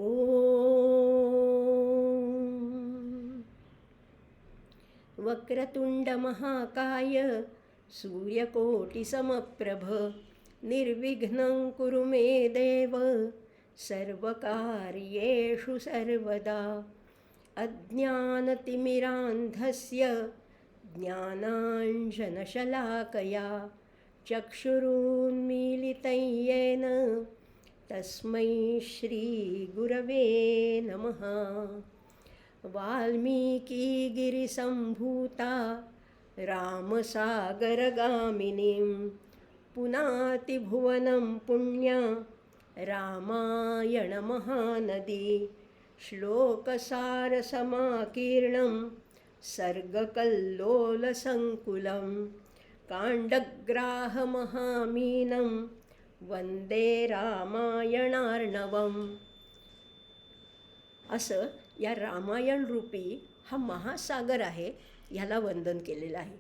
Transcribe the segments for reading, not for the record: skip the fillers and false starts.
ॐ वक्रतुण्डमहाकाय सूर्यकोटिसमप्रभ निर्विघ्नं कुरु मे देव सर्वकार्येषु सर्वदा अज्ञानतिमिरान्धस्य ज्ञानाञ्जनशलाकया चक्षुरुन्मीलितं येन तस्मै श्रीगुरवे नमः। वाल्मीकिगिरिसम्भूता रामसागरगामिनीं पुनातिभुवनं पुण्या रामायणमहानदी श्लोकसारसमाकीर्णं सर्गकल्लोलसङ्कुलं काण्डग्राहमहामीनं वंदे रामायणार्णवम्। असं या रामायण रूपी हा महासागर आहे, ह्याला वंदन केलेलं आहे.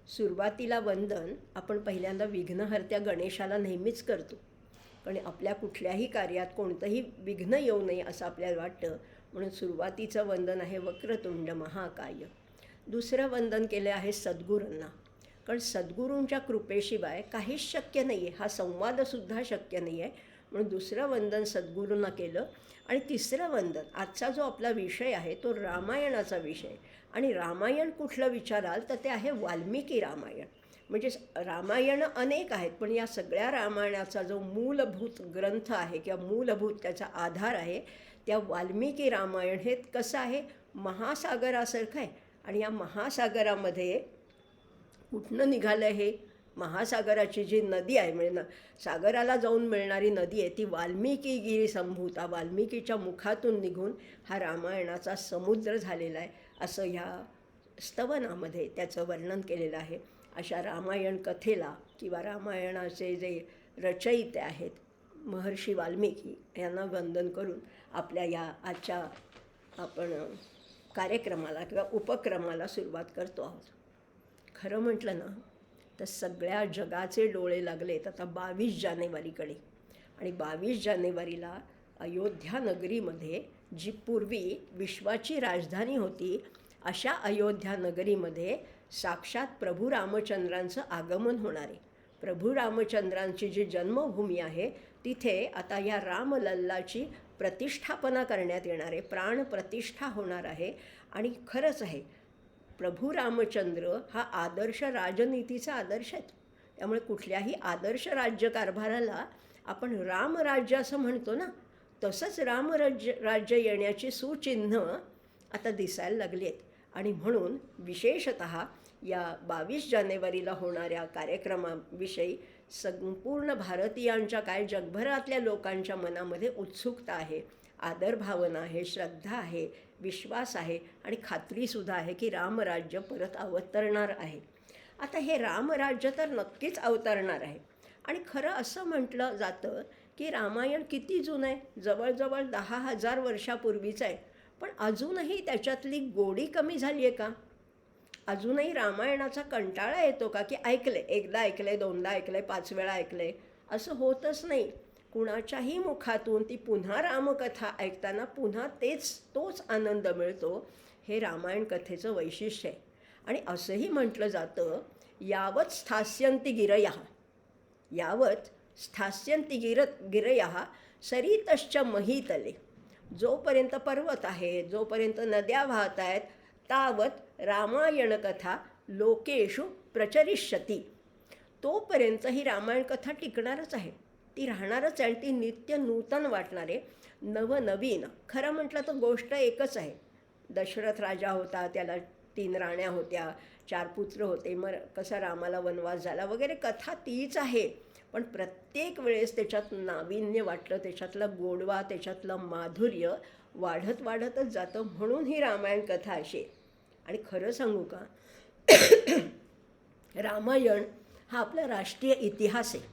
सुरुवातीला वंदन आपण पहिल्यांदा विघ्नहर्त्या गणेशाला नेहमीच करतो, कारण आपल्या कुठल्याही कार्यात कोणतंही विघ्न येऊ नये असं आपल्याला वाटतं, म्हणून सुरुवातीचं वंदन आहे वक्रतुंड महाकाय. दुसरं वंदन केलं आहे सद्गुरूंना, कारण सद्गुरूंच्या कृपेशिवाय काहीच शक्य नाही आहे, हा संवादसुद्धा शक्य नाही आहे, म्हणून दुसरं वंदन सद्गुरूंना केलं. आणि तिसरं वंदन, आजचा जो आपला विषय आहे तो रामायणाचा विषय, आणि रामायण कुठलं विचाराल तर ते आहे वाल्मिकी रामायण. म्हणजे रामायण अनेक आहेत, पण या सगळ्या रामायणाचा जो मूलभूत ग्रंथ आहे किंवा मूलभूत त्याचा आधार आहे, त्या वाल्मिकी रामायण हे कसं आहे, महासागरासारखं आहे. आणि या महासागरामध्ये कुठनं निघालं हे, महासागराची जी नदी आहे, म्हणजे सागराला जाऊन मिळणारी नदी आहे, ती वाल्मिकी संभूता, वाल्मिकीच्या मुखातून निघून हा रामायणाचा समुद्र झालेला आहे, असं ह्या स्तवनामध्ये त्याचं वर्णन केलेलं आहे. अशा रामायण कथेला किंवा रामायणाचे जे रचयिते आहेत महर्षी वाल्मिकी यांना वंदन करून आपल्या या आजच्या आपण कार्यक्रमाला किंवा उपक्रमाला सुरुवात करतो आहोत. खरं म्हटलं ना तर सगळ्या जगाचे डोळे लागलेत आता 22 जानेवारीकडे. आणि 22 जानेवारीला अयोध्या नगरीमध्ये, जी पूर्वी विश्वाची राजधानी होती, अशा अयोध्या नगरीमध्ये साक्षात प्रभू रामचंद्रांचं आगमन होणार आहे. प्रभू रामचंद्रांची जी जन्मभूमी आहे तिथे आता या रामलल्लाची प्रतिष्ठापना करण्यात येणार आहे, प्राणप्रतिष्ठा होणार आहे. आणि खरंच आहे, प्रभू रामचंद्र हा आदर्श राजनीतीचा आदर्श आहे. त्यामुळे कुठल्याही आदर्श राज्यकारभाराला आपण रामराज्य असं म्हणतो ना, तसंच राज्य येण्याची सुचिन्ह आता दिसायला लागली आहेत. आणि म्हणून विशेषतः या 22 जानेवारीला होणाऱ्या कार्यक्रमाविषयी संपूर्ण भारतीयांच्या, काय जगभरातल्या लोकांच्या मनामध्ये उत्सुकता आहे, आदरभावना आहे, श्रद्धा आहे, विश्वास आहे आणि खात्रीसुद्धा आहे की रामराज्य परत अवतरणार आहे. आता हे रामराज्य तर नक्कीच अवतरणार आहे. आणि खरं असं म्हटलं जातं की रामायण किती जुनं आहे, जवळजवळ 10,000 वर्षापूर्वीचं आहे. पण अजूनही त्याच्यातली गोडी कमी झाली आहे का? अजूनही रामायणाचा कंटाळा येतो का की ऐकले, एकदा ऐकले, दोनदा ऐकले, 5 वेळा ऐकले, असं होतच नाही. कुणाच्याही मुखातून ती पुन्हा रामकथा ऐकताना पुन्हा तोच आनंद मिळतो. हे रामायण कथेचं वैशिष्ट्य आहे. आणि असंही म्हटलं जातं, यावत स्थास्यन्ति गिरयः, यावत स्थास्यन्ति गिरयः सरितश्च महीतले. जोपर्यंत पर्वत आहे, जोपर्यंत नद्या वाहत आहेत, तावत रामायण कथा लोकेषु प्रचरिष्यति. तोपर्यंत ही रामायण कथा टिकणारच आहे, ती राहणारच आहे, आणि ती नित्य नूतन वाटणारे, नवनवीन. खरं म्हटलं तर गोष्ट एकच आहे. दशरथ राजा होता, त्याला 3 राण्या होत्या, 4 पुत्र होते, मग कसा रामाला वनवास झाला वगैरे, कथा तीच आहे. पण प्रत्येक वेळेस त्याच्यात नाविन्य वाटलं, त्याच्यातलं गोडवा, त्याच्यातलं माधुर्य वाढतच जातं. म्हणून ही रामायण कथा अशी. आणि खरं सांगू का, रामायण हा आपला राष्ट्रीय इतिहास आहे,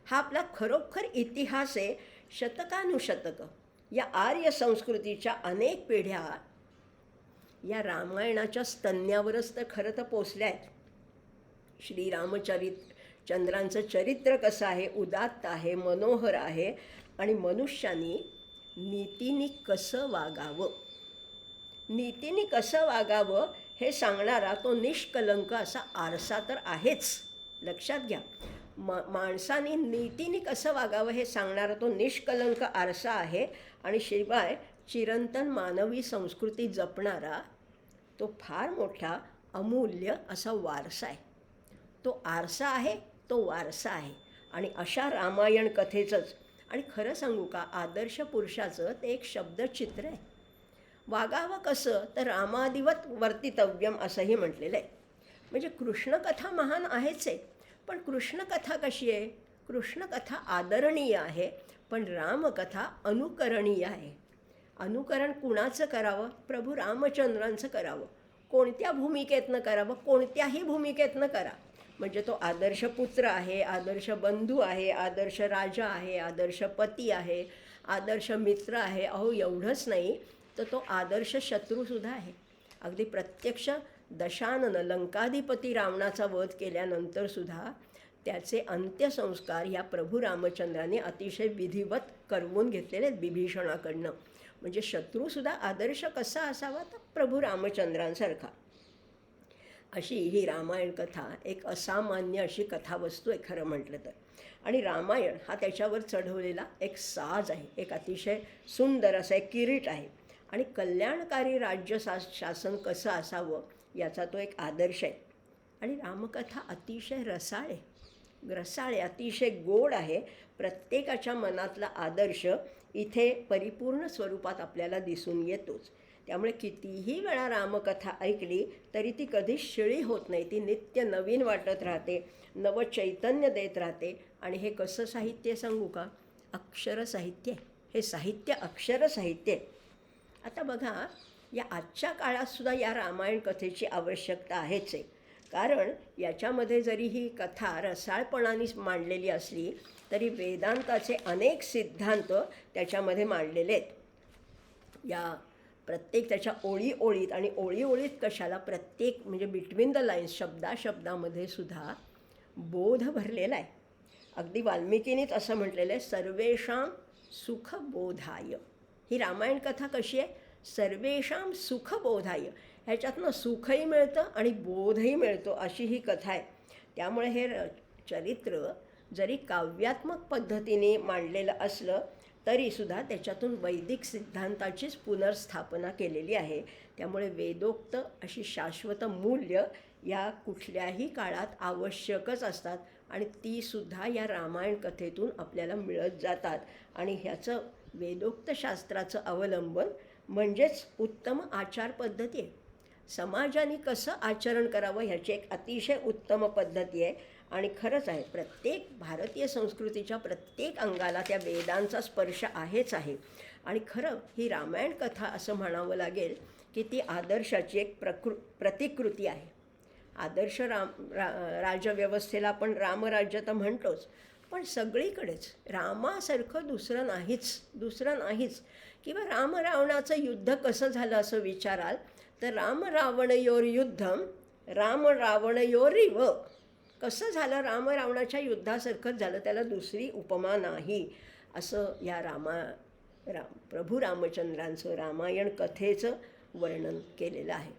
हा आपला खरोखर इतिहास आहे. शतकानुशतकं या आर्य संस्कृतीच्या अनेक पिढ्या या रामायणाच्या स्तन्यावरच तर खरं तर पोचल्या आहेत. श्रीरामचंद्रांचं चरित्र कसं आहे, उदात्त आहे, मनोहर आहे. आणि मनुष्यानी नीतीने कसं वागावं. नीतीने कसं वागावं हे सांगणारा तो निष्कलंक असा आरसा तर आहेच. लक्षात घ्या, माणसाने नीतीने कसं वागावं हे सांगणारा तो निष्कलंक आरसा आहे. आणि शिवाय चिरंतन मानवी संस्कृती जपणारा तो फार मोठा अमूल्य असा वारसा आहे. तो आरसा आहे, तो वारसा आहे. आणि अशा रामायण कथेचंच, आणि खरं सांगू का, आदर्श पुरुषाचं ते एक शब्दचित्र आहे. वागावं कसं तर रामादिवत वर्तितव्यम असंही म्हटलेलं आहे. म्हणजे कृष्णकथा महान आहेच आहे, पण कृष्णकथा कशी आहे? कृष्णकथा आदरणीय आहे, पण रामकथा अनुकरणीय आहे. अनुकरण कुणाचं करावं? प्रभू रामचंद्रांचं करावं. कोणत्या भूमिकेतनं करावं? कोणत्याही भूमिकेतनं करा. म्हणजे तो आदर्श पुत्र आहे, आदर्श बंधू आहे, आदर्श राजा आहे, आदर्श पती आहे, आदर्श मित्र आहे. अहो, एवढंच नाही तर तो आदर्श शत्रूसुद्धा आहे. अगदी प्रत्यक्ष दशानन लंकाधिपती रावणाचा वध केल्यानंतरसुद्धा त्याचे अंत्यसंस्कार या प्रभू रामचंद्राने अतिशय विधिवत करवून घेतलेले आहेत बिभीषणाकडनं. म्हणजे शत्रूसुद्धा आदर्श कसा असावा तर प्रभू रामचंद्रांसारखा. अशी ही रामायण कथा एक असामान्य अशी कथावस्तू आहे खरं म्हटलं तर. आणि रामायण हा त्याच्यावर चढवलेला एक साज आहे, एक अतिशय सुंदर असा एक किरीट आहे. आणि कल्याणकारी राज्य शासन कसं असावं याचा तो एक आदर्श आहे. आणि रामकथा अतिशय रसाळ आहे, अतिशय गोड आहे. प्रत्येकाच्या मनातला आदर्श इथे परिपूर्ण स्वरूपात आपल्याला दिसून येतोच. त्यामुळे कितीही वेळा रामकथा ऐकली तरी ती कधीच शिळी होत नाही. ती नित्य नवीन वाटत राहते, नवं चैतन्य देत राहते. आणि हे कसं साहित्य सांगू का? अक्षर साहित्य. हे साहित्य अक्षर साहित्य. आता बघा, या आजच्या काळातसुद्धा या रामायण कथेची आवश्यकता आहेच आहे. कारण याच्यामध्ये जरी ही कथा रसाळपणाने मांडलेली असली तरी वेदांताचे अनेक सिद्धांत त्याच्यामध्ये मांडलेले आहेत. या प्रत्येक त्याच्या ओळीत आणि ओळीत कशाला, प्रत्येक म्हणजे बिटवीन द लाईन्स शब्दामध्ये सुद्धा बोध भरलेला आहे. अगदी वाल्मिकीनीच असं म्हटलेलं आहे, सर्वेषां सुखबोधाय. ही रामायण कथा कशी आहे? सर्वेषां सुखबोधाय. ह्याच्यातनं सुखही मिळतं आणि बोधही मिळतो अशी ही कथा आहे. त्यामुळे हे चरित्र जरी काव्यात्मक पद्धतीने मांडलेलं असलं तरीसुद्धा त्याच्यातून वैदिक सिद्धांताचीच पुनर्स्थापना केलेली आहे. त्यामुळे वेदोक्त अशी शाश्वत मूल्य या कुठल्याही काळात आवश्यकच असतात आणि तीसुद्धा या रामायण कथेतून आपल्याला मिळत जातात. आणि ह्याचं वेदोक्त शास्त्राचं अवलंबन म्हणजेच उत्तम आचारपद्धती आहे. समाजाने कसं आचरण करावं ह्याची एक अतिशय उत्तम पद्धती आहे. आणि खरंच आहे, प्रत्येक भारतीय संस्कृतीच्या प्रत्येक अंगाला त्या वेदांचा स्पर्श आहेच आहे. आणि खरं ही रामायण कथा असं म्हणावं लागेल की ती आदर्शाची एक प्रतिकृती आहे. आदर्श राजव्यवस्थेला आपण रामराज्य तर म्हणतोच, पण सगळीकडेच रामासारखं दुसरं नाहीच. किंवा राम रावणाचं युद्ध कसं झालं असं विचाराल तर राम रावणयोर युद्धम राम रावणयोरिव. कसं झालं? राम रावणाच्या युद्धासारखंच झालं, त्याला दुसरी उपमा नाही असं या प्रभू रामचंद्रांचं रामायण कथेचं वर्णन केलेलं आहे.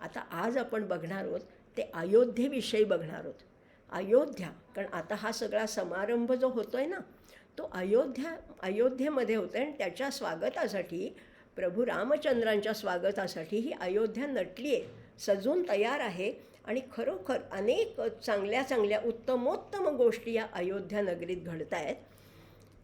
आता आज आपण बघणार आहोत ते अयोध्येविषयी बघणार आहोत. अयोध्या, कारण आता हा सगळा समारंभ जो होतो आहे ना तो अयोध्येमध्ये होतो आहे. आणि त्याच्या स्वागतासाठी, प्रभू रामचंद्रांच्या स्वागतासाठी ही अयोध्या नटली आहे, सजून तयार आहे. आणि खरोखर अनेक चांगल्या उत्तमोत्तम गोष्टी या अयोध्या नगरीत घडत आहेत.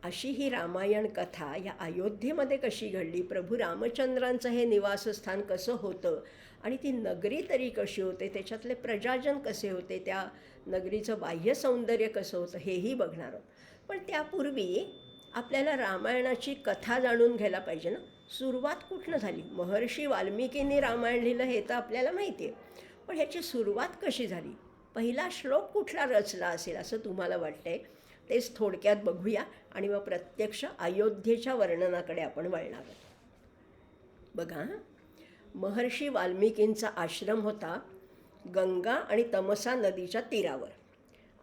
अशी ही रामायण कथा या अयोध्येमध्ये कशी घडली, प्रभू रामचंद्रांचं हे निवासस्थान कसं होतं आणि ती नगरी तरी कशी होते, त्याच्यातले प्रजाजन कसे होते, त्या नगरीचं बाह्य सौंदर्य कसं होतं हेही बघणार आहोत. पण त्यापूर्वी आपल्याला रामायणाची कथा जाणून घ्यायला पाहिजे ना. सुरुवात कुठनं झाली? महर्षी वाल्मिकींनी रामायण लिहिलं हे तर आपल्याला माहिती आहे, पण ह्याची सुरुवात कशी झाली, पहिला श्लोक कुठला रचला असेल असं तुम्हाला वाटतंय? तेच थोडक्यात बघूया आणि मग प्रत्यक्ष अयोध्येच्या वर्णनाकडे आपण वळणार आहोत. बघा, महर्षी वाल्मिकींचा आश्रम होता गंगा आणि तमसा नदीच्या तीरावर.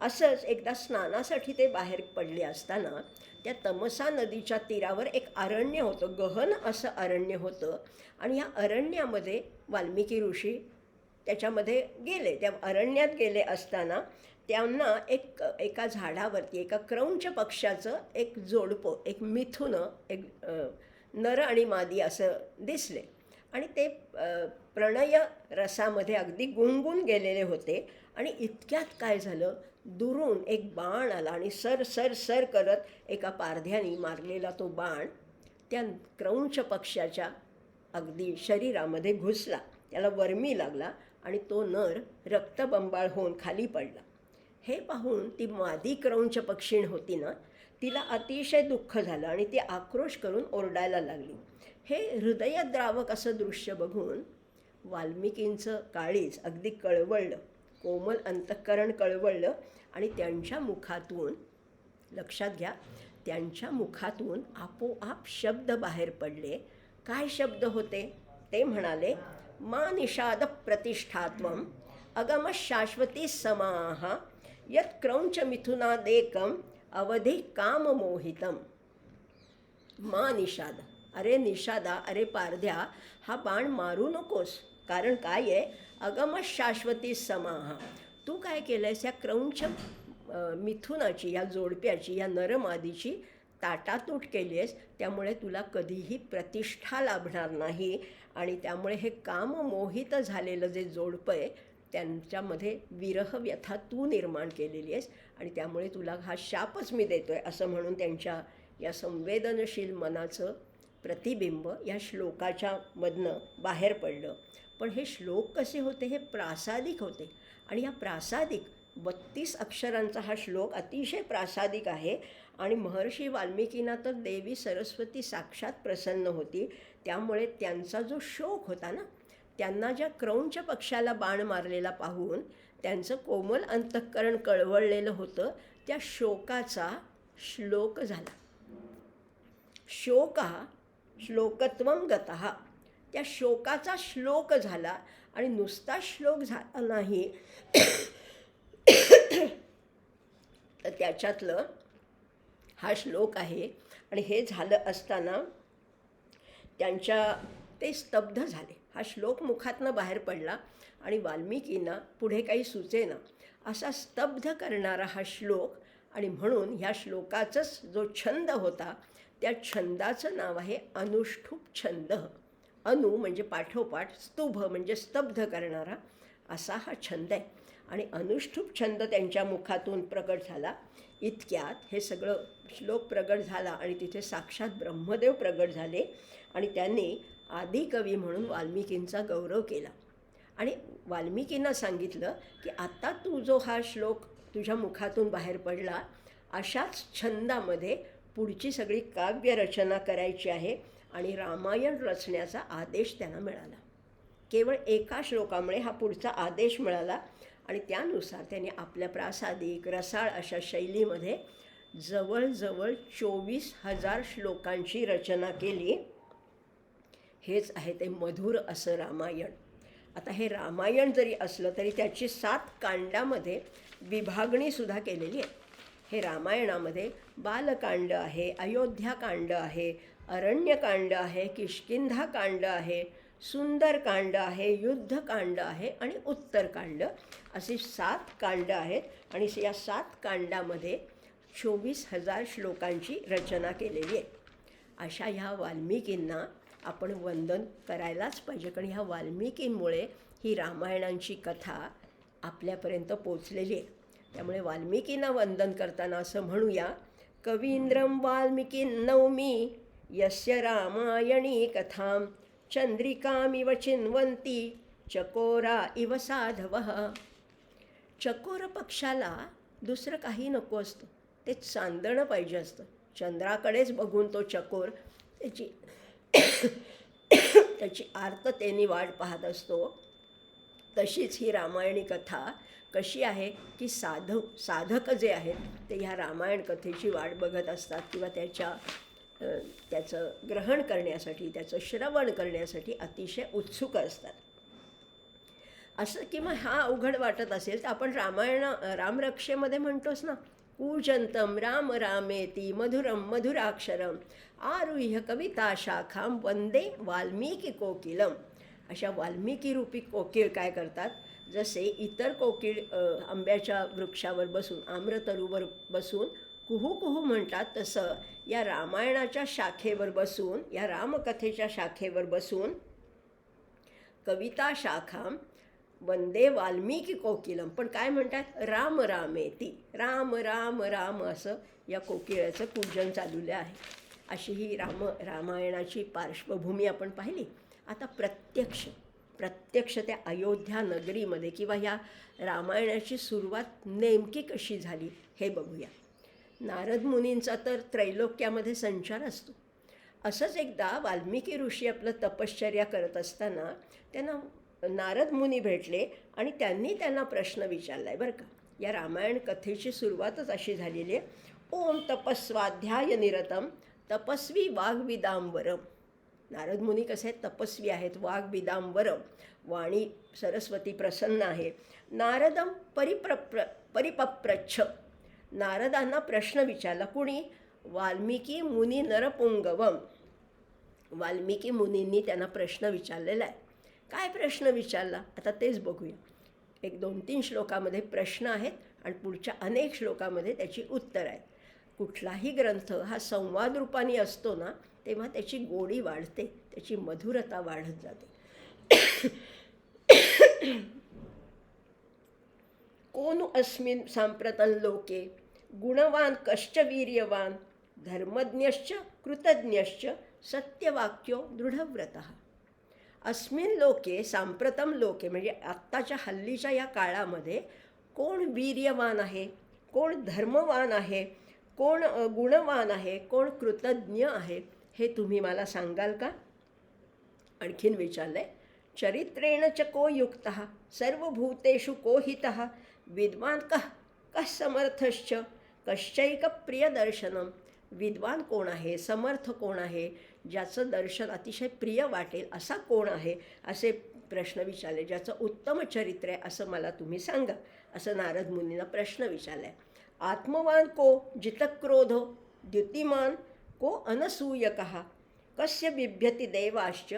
असंच एकदा स्नानासाठी ते बाहेर पडले असताना त्या तमसा नदीच्या तीरावर एक अरण्य होतं, गहन असं अरण्य होतं. आणि या अरण्यामध्ये वाल्मिकी ऋषी त्याच्यामध्ये गेले. त्या अरण्यात गेले असताना त्यांना एका झाडावरती एका क्रौंच पक्ष्याचं एक जोडपं, एक मिथुनं, एक नर आणि मादी असं दिसले. आणि ते प्रणय रसामध्ये अगदी गुंगून गेलेले होते. आणि इतक्यात काय झालं, दुरून एक बाण आला आणि सर सर सर करत एका पारध्याने मारलेला तो बाण त्या क्रौंच पक्ष्याच्या अगदी शरीरामध्ये घुसला, त्याला वर्मी लागला आणि तो नर रक्तबंबाळ होऊन खाली पडला. हे पाहून ती मादी क्रौंच पक्षीण होती ना, तिला अतिशय दुःख झालं आणि ती आक्रोश करून ओरडायला लागली. हे हृदयद्रावक असं दृश्य बघून वाल्मिकींचं काळीज अगदी कळवळलं, कोमल अंतःकरण कळवळलं. आणि त्यांच्या मुखातून, लक्षात घ्या, त्यांच्या मुखातून आपोआप शब्द बाहेर पडले. काय शब्द होते ते म्हणाले, मा निषाद प्रतिष्ठात्वम अगम शाश्वती समाह यत् क्रौंच मिथुनादेकम अवधी काममोहितम. मा निषाद, अरे निषादा, अरे पारध्या, हा बाण मारू नकोस. कारण काय आहे, अगम शाश्वती समाह, तू काय केलं आहेस, या क्रौंच मिथुनाची, या जोडप्याची, या नरमादीची ताटातूट केली आहेस. त्यामुळे तुला कधीही प्रतिष्ठा लाभणार नाही. आणि त्यामुळे हे काममोहित झालेलं जे जोडपं आहे त्यांच्यामध्ये विरह व्यथा तू निर्माण केलेली आहेस. आणि त्यामुळे तुला हा शापच मी देतो आहे, असं म्हणून त्यांच्या या संवेदनशील मनाचं प्रतिबिंब या श्लोकाच्या मधनं बाहेर पडलं. पण हे श्लोक कसे होते, हे प्रासादिक होते. आणि या प्रासादिक 32 अक्षरांचा हा श्लोक अतिशय प्रासादिक आहे. आणि महर्षी वाल्मिकींना तर देवी सरस्वती साक्षात प्रसन्न होती. त्यामुळे त्यांचा जो शोक होता ना, त्यांना ज्या क्रौंच पक्षाला बाण मारलेला पाहून त्यांचं कोमल अंतःकरण कळवळलेलं होतं. त्या शोकाचा श्लोक झाला. शोक श्लोकत्वं गतः, त्या शोकाचा श्लोक झाला. आणि नुसता श्लोक झाला नाही तर त्याच्यातलं हा श्लोक आहे. आणि हे झालं असताना ते स्तब्ध झाले. हा श्लोक मुखातनं बाहेर पडला आणि वाल्मिकींना पुढे काही सुचेना असा स्तब्ध करणारा हा श्लोक. आणि म्हणून ह्या श्लोकाचाच जो छंद होता त्या छंदाचं नाव आहे अनुष्ठुप छंद. अनु म्हणजे पाठोपाठ, स्तुभ म्हणजे स्तब्ध करणारा, असा हा छंद आहे. आणि अनुष्ठुप छंद त्यांच्या मुखातून प्रकट झाला. इतक्यात हे सगळं श्लोक प्रगट झाला आणि तिथे साक्षात ब्रह्मदेव प्रगट झाले. आणि त्यांनी आदिकवी म्हणून वाल्मिकींचा गौरव केला. आणि वाल्मिकींना सांगितलं की आता तू जो हा श्लोक तुझ्या मुखातून बाहेर पडला, अशाच छंदामध्ये पुढची सगळी काव्यरचना करायची आहे. आणि रामायण रचण्याचा आदेश त्यांना मिळाला. केवळ एका श्लोकामुळे हा पुढचा आदेश मिळाला. आणि त्यानुसार त्यांनी आपल्या प्रासादिक रसाळ अशा शैलीमध्ये जवळजवळ 24,000 श्लोकांची रचना केली. हेच आहे ते मधुर असं रामायण. आता हे रामायण जरी असलं तरी त्याची 7 कांडामध्ये विभागणीसुद्धा केलेली आहे. हे रामायणामध्ये बालकांड आहे, अयोध्याकांड आहे, अरण्यकांड आहे, किष्किंधाकांड आहे, सुंदरकांड आहे, युद्धकांड आहे आणि उत्तरकांड, अशी 7 कांड आहेत. आणि या 7 कांडामध्ये 24,000 श्लोकांची रचना केलेली आहे. अशा ह्या वाल्मिकींना आपण वंदन करायलाच पाहिजे. कारण ह्या वाल्मिकींमुळे ही रामायणांची कथा आपल्यापर्यंत पोचलेली आहे. त्यामुळे वाल्मिकींना वंदन करताना असं म्हणूया, कवींद्रं वाल्मिकीं नौमि यस्य रामायणी कथां चंद्रिकामिव चिन्वन्ति चकोरा इव साधवः. चकोर पक्षाला दुसरं काही नको असतं, ते चांदणं पाहिजे असतं. चंद्राकडेच बघून तो चकोर त्याची आर्ततेने वाट पाहत असतो. तशीच ही रामायणी कथा कशी आहे की साधक जे आहेत ते ह्या रामायण कथेची वाट बघत असतात किंवा त्याचं ग्रहण करण्यासाठी, त्याचं श्रवण करण्यासाठी अतिशय उत्सुक असतात. असं किंवा हा अवघड वाटत असेल तर आपण रामरक्षेमध्ये म्हणतोच ना, कूजंतम राम रामेती मधुरम मधुराक्षरम आरुह्य कविता शाखाम वंदे वाल्मिकी कोकिलम. अशा वाल्मिकी रूपी कोकिळ काय करतात, जसे इतर कोकिळ आंब्याच्या वृक्षावर बसून आम्रतरूवर बसून कुहू कुहू म्हणतात, तसं या रामायणाच्या शाखेवर बसून, या रामकथेच्या शाखेवर बसून कविता शाखाम वंदे वाल्मिकी कोकिलम. पण काय म्हणतात, राम रामेती, राम राम राम असं या कोकिळाचं पूजन चाललेलं आहे. अशी ही रामायणाची पार्श्वभूमी आपण पाहिली. आता प्रत्यक्ष त्या अयोध्या नगरीमध्ये किंवा ह्या रामायणाची सुरुवात नेमकी कशी झाली हे बघूया. नारद मुनींचा तर त्रैलोक्यामध्ये संचार असतो. असंच एकदा वाल्मिकी ऋषी आपलं तपश्चर्या करत असताना त्यांना नारद मुनी भेटले आणि त्यांनी त्यांना प्रश्न विचारला आहे बरं का. या रामायण कथेची सुरुवातच अशी झालेली आहे, ओम तपस्वाध्याय निरतम तपस्वी वाग्विदांबरम. नारद मुनी कसे आहेत, तपस्वी आहेत, वाग्विदांबरम, वाणी सरस्वती प्रसन्न आहे. नारदम परिपप्रच्छ, नारदांना प्रश्न विचारला. कुणी? वाल्मिकी मुनी नरपुंगवम. वाल्मिकी मुनींनी त्यांना प्रश्न विचारलेला आहे. काय प्रश्न विचारला आता तेच बघूया. 1-2-3 श्लोकामध्ये प्रश्न आहेत आणि पुढच्या अनेक श्लोकामध्ये त्याची उत्तर आहेत. कुठलाही ग्रंथ हा संवाद रूपाने असतो ना, तेव्हा त्याची गोडी वाढते, त्याची मधुरता वाढत जाते. कोनु अस्मिन् सांप्रतं लोके गुणवान कश्च वीर्यवान धर्मज्ञश्च कृतज्ञश्च सत्यवाक्यो दृढव्रतः. अस्मिन् लोके, सांप्रतम लोके म्हणजे आत्ताच्या हल्लीच्या या काळामध्ये कोण वीर्यवान आहे, कोण धर्मवान आहे, कोण गुणवान आहे, कोण कृतज्ञ आहे, हे तुम्ही मला सांगाल का? आणखीन विचारलं आहे, चरित्रेण च को युक्तः सर्वभूतेषु को हितः विद्वान कः समर्थश्च कश्चैक प्रियदर्शनम. विद्वान कोण आहे, समर्थ कोण आहे, ज्याचं दर्शन अतिशय प्रिय वाटेल असा कोण आहे, असे प्रश्न विचारले. ज्याचं उत्तम चरित्र आहे असं मला तुम्ही सांगा, असं नारद मुनींना प्रश्न विचारला आहे. आत्मवान को जितक्रोधो द्युतिमान को अनसूयकः कस्य बिभ्यति देवाश्च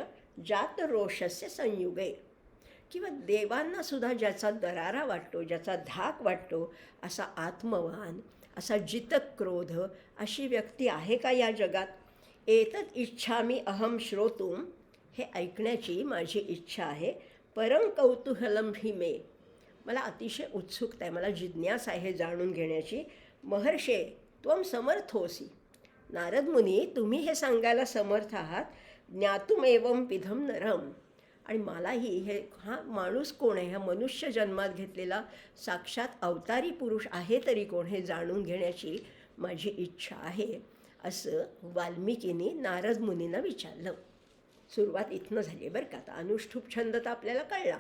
जातरोषस्य संयुगे. किंवा देवांना सुद्धा ज्याचा दरारा वाटतो, ज्याचा धाक वाटतो, असा आत्मवान, असा जितक्रोध अशी व्यक्ती आहे का या जगात? एतत् इच्छामि अहम श्रोतुम, हे ऐकण्याची माझी इच्छा आहे. परं कौतूहलं हि मे, मला अतिशय उत्सुकता आहे, मला जिज्ञासा आहे जाणून घेण्याची. महर्षे त्वं समर्थोसी, नारद मुनी तुम्ही हे सांगायला समर्थ आहात. ज्ञातुमेवं विधम नरम, आणि मलाही हा माणूस कोण आहे, हा मनुष्य जन्मात घेतलेला साक्षात अवतारी पुरुष आहे तरी कोण, हे जाणून घेण्याची माझी इच्छा आहे, असं वाल्मिकींनी नारद मुनींना विचारलं. सुरुवात इथनं झाली बरं का. आता अनुष्ठुप छंद तर आपल्याला कळला.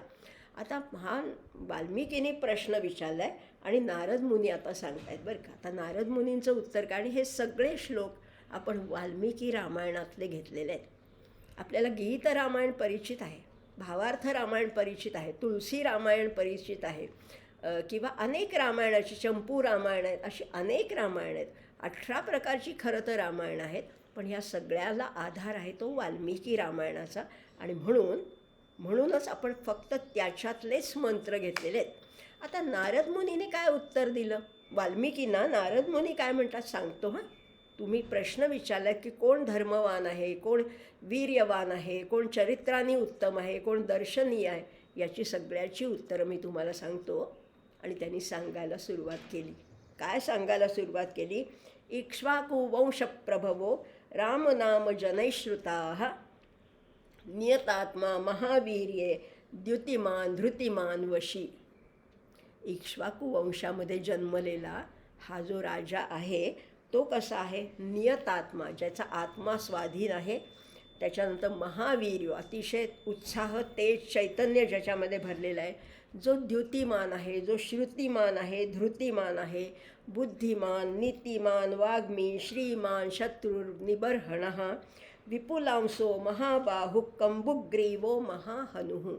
आता हा वाल्मिकींनी प्रश्न विचारला आहे आणि नारद मुनी आता सांगत आहेत बरं का. आता नारद मुनींचं उत्तर काय, आणि हे सगळे श्लोक आपण वाल्मिकी रामायणातले घेतलेले आहेत. आपल्याला गीत रामायण परिचित आहे, भावार्थ रामायण परिचित आहे, तुळशी रामायण परिचित आहे, किंवा अनेक रामायणाची, चंपू रामायण आहेत, अशी अनेक रामायण आहेत. 18 प्रकारची खरं तर रामायण आहेत, पण ह्या सगळ्याला आधार आहे तो वाल्मिकी रामायणाचा. आणि म्हणूनच आपण फक्त त्याच्यातलेच मंत्र घेतलेले आहेत. आता नारद मुनीने काय उत्तर दिलं वाल्मिकींना? नारद मुनी काय म्हणतात सांगतो. हां, तुम्ही प्रश्न विचारला की कोण धर्मवान आहे, कोण वीर्यवान आहे, कोण चरित्राने उत्तम आहे, कोण दर्शनीय आहे, याची सगळ्याची उत्तरं मी तुम्हाला सांगतो. आणि त्यांनी सांगायला सुरुवात केली. काय सांगायला सुरुवात केली? इक्ष्वाकु वंशप्रभवो रामनाम जनैश्रुताः नियतात्मा महावीर्ये द्युतिमान धृतिमान वशी. इक्ष्वाकु वंशामध्ये जन्मलेला हा जो राजा आहे तो कसा आहे? नियतात्मा, ज्याचा आत्मा स्वाधीन आहे. त्याच्यानंतर महावीर्य, अतिशय उत्साह, तेज, चैतन्य ज्याच्यामध्ये भरलेलं आहे. जो द्युतिमान आहे, जो श्रुतिमान आहे, धृतिमान आहे, बुद्धिमान, नीतिमान, वाग्मी, श्रीमान, शत्रुर्निबर्हणः, विपुलांसो महाबाहु कंबुग्रीवो महाहनुः.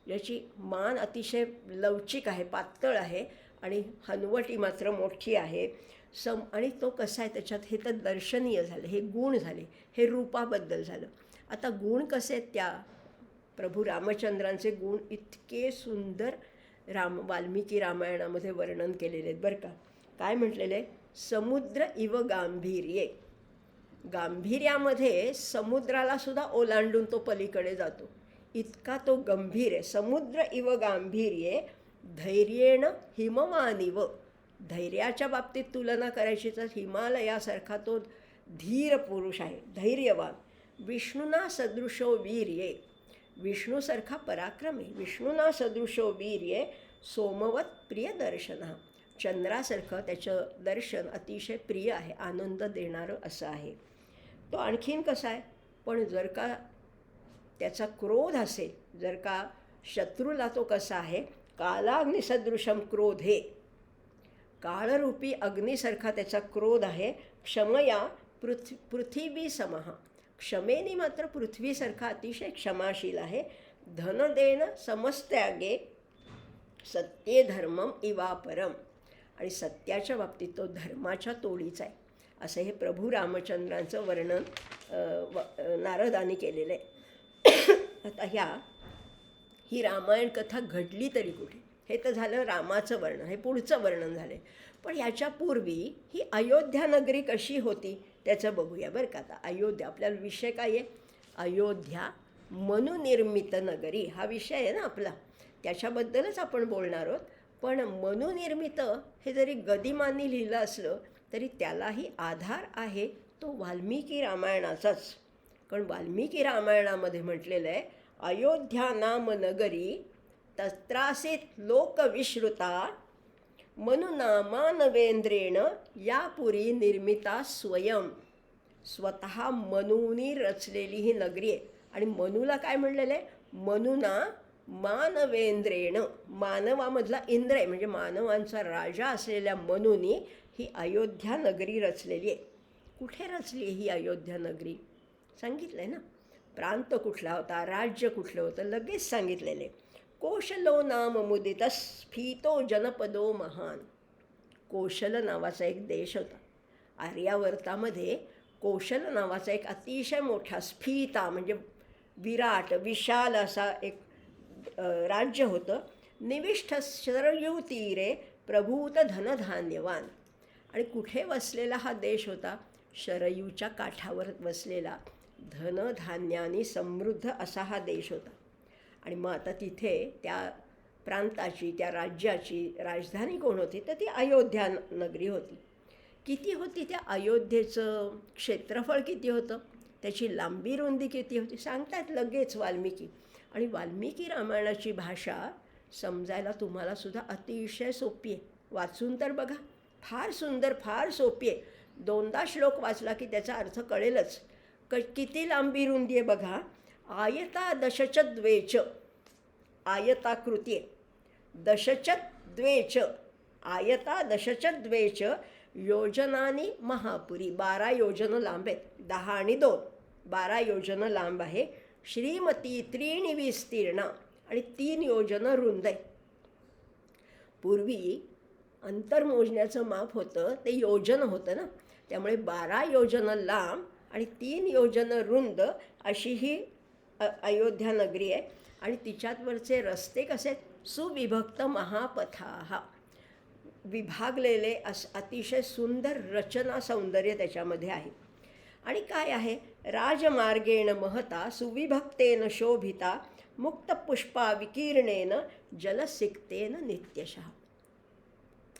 याची मान अतिशय लवचिक आहे, पातळ आहे आणि हनवटी मात्र मोठी आहे. आणि तो कसा आहे त्याच्यात, हे तर दर्शनीय झालं, हे गुण झाले, हे रूपाबद्दल झालं. आता गुण कसे आहेत त्या प्रभू रामचंद्रांचे गुण इतके सुंदर वाल्मिकी रामायणामध्ये वर्णन केलेले आहेत बरं का. काय म्हटलेलं आहे? समुद्र इव गांभीर्ये. गांभीर्यामध्ये समुद्राला सुद्धा ओलांडून तो पलीकडे जातो, इतका तो गंभीर आहे. समुद्र इव गांभीर्ये धैर्येण हिमवानिव. धैर्याच्या बाबतीत तुलना करायची तर हिमालयासारखा तो धीर पुरुष आहे, धैर्यवान. विष्णुना सदृशो वीर्ये. विष्णूसारखा पराक्रमी. विष्णुना सदृशो वीर्ये सोमवत प्रिय दर्शन. चंद्रासारखं त्याचं दर्शन अतिशय प्रिय आहे, आनंद देणारं असं आहे. तो आणखीन कसा आहे? पण जर का त्याचा क्रोध असेल, जर का शत्रूला तो कसा आहे? कालाग्निसदृशम क्रोधे. काळरूपी अग्नीसारखा त्याचा क्रोध आहे. क्षमया पृथ्वी समहा. क्षमेने मात्र पृथ्वीसारखा अतिशय क्षमाशील आहे. धनदेन समस्त्यागे सत्ये धर्मम इवापरम. आणि सत्याच्या बाबतीत तो धर्माच्या तोडीचा आहे, असं हे प्रभू रामचंद्रांचं वर्णन नारदांनी केलेलं आहे. आता ही रामायण कथा घडली तरी कुठे? हे तर झालं रामाचं वर्णन, हे पुढचं वर्णन झालं. पण ह्याच्यापूर्वी ही अयोध्या नगरी कशी होती त्याचं बघूया बरं का. आता अयोध्या, आपल्याला विषय काय आहे? अयोध्या मनुनिर्मित नगरी हा विषय आहे ना आपला, त्याच्याबद्दलच आपण बोलणार आहोत. पण मनुनिर्मित हे जरी गदिमांनी लिहिलं असलं तरी त्यालाही आधार आहे तो वाल्मिकी रामायणाचाच. कारण वाल्मिकी रामायणामध्ये म्हटलेलं आहे, अयोध्या नाम नगरी तत्रासीत लोकविश्रुता मनुना मानवेंद्रेण यापुरी निर्मिता स्वयं. स्वतः मनुनी रचलेली ही नगरी आहे. आणि मनुला काय म्हणलेलं आहे? मनुना मानवेंद्रेण. मानवामधला इंद्र आहे, म्हणजे मानवांचा राजा असलेल्या मनुनी ही अयोध्या नगरी रचलेली आहे. कुठे रचली ही अयोध्या नगरी? सांगितलं आहे ना. प्रांत कुठला होता, राज्य कुठलं होतं, लगेच सांगितलेले. कोशलो नाम मुदित स्फीतो जनपदो महान. कोशल नावाचा एक देश होता. आर्यावर्तामध्ये कोशल नावाचा एक अतिशय मोठा, स्फीता म्हणजे विराट विशाल असा एक राज्य होतं. निविष्ठ शरयू तीरे प्रभूत धनधान्यवान. आणि कुठे वसलेला हा देश होता? शरयूच्या काठावर वसलेला, धनधान्याने समृद्ध असा हा देश होता. आणि मग आता तिथे त्या प्रांताची, त्या राज्याची राजधानी कोण होती? तर ती अयोध्या नगरी होती. किती होती त्या अयोध्येचं क्षेत्रफळ किती होतं? त्याची लांबी रुंदी किती होती? सांगतात लगेच वाल्मिकी. आणि वाल्मिकी रामायणाची भाषा समजायला तुम्हाला सुद्धा अतिशय सोपी आहे. वाचून तर बघा, फार सुंदर, फार सोपी आहे. 2दा श्लोक वाचला की त्याचा अर्थ कळेलच. किती लांबी रुंदी आहे बघा. आयता दशच द्वेच. आयताकृती आहे. दशच द्वेच. आयता दशच द्वेच योजनानी महापुरी. 12 योजनं लांब आहेत. 10 आणि 2 12 योजनं लांब आहे. श्रीमती 3 विस्तीर्ण आणि 3 योजनं रुंद आहे. पूर्वी अंतर मोजण्याचं माप होतं ते योजन होतं ना, त्यामुळे 12 योजनं लांब आणि 3 योजनं रुंद अशी ही अयोध्या नगरी आहे. आणि तिच्यावरचे रस्ते कसे? सुविभक्त महापथा. विभागलेले अतिशय सुंदर रचना सौंदर्य त्याच्यामध्ये आहे. आणि काय आहे? राजमार्गेण महता सुविभक्तेन शोभिता मुक्तपुष्पा विकीर्णेन जलसिक्तेन नित्यशः.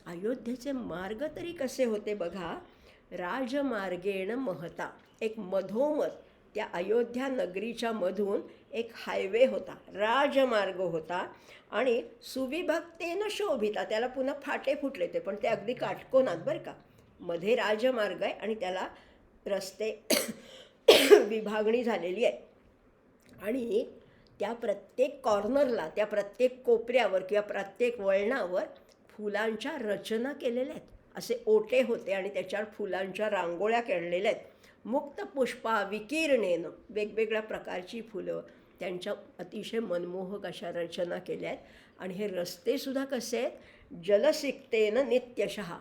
अयोध्येचे मार्ग तरी कसे होते बघा. राजमार्गेण महता, एक मधोमध त्या अयोध्या नगरीच्या मधून एक हायवे होता, राजमार्ग होता. आणि सुविभक्तेन शोभिता, त्याला पुन्हा फाटे फुटले ते, पण ते अगदी काटकोनात बरं का. मध्ये राजमार्ग आहे आणि त्याला रस्ते विभागणी झालेली आहे. आणि त्या प्रत्येक कॉर्नरला, त्या प्रत्येक कोपऱ्यावर किंवा प्रत्येक वळणावर फुलांच्या रचना केलेल्या आहेत. असे ओटे होते आणि त्याच्यावर फुलांच्या रांगोळ्या केलेल्या आहेत. मुक्त पुष्पा विकीर्णेनं, वेगवेगळ्या प्रकारची फुलं, त्यांच्या अतिशय मनमोहक अशा रचना केल्या आहेत. आणि हे रस्तेसुद्धा कसे आहेत, जलसिक्तेनं नित्यशः,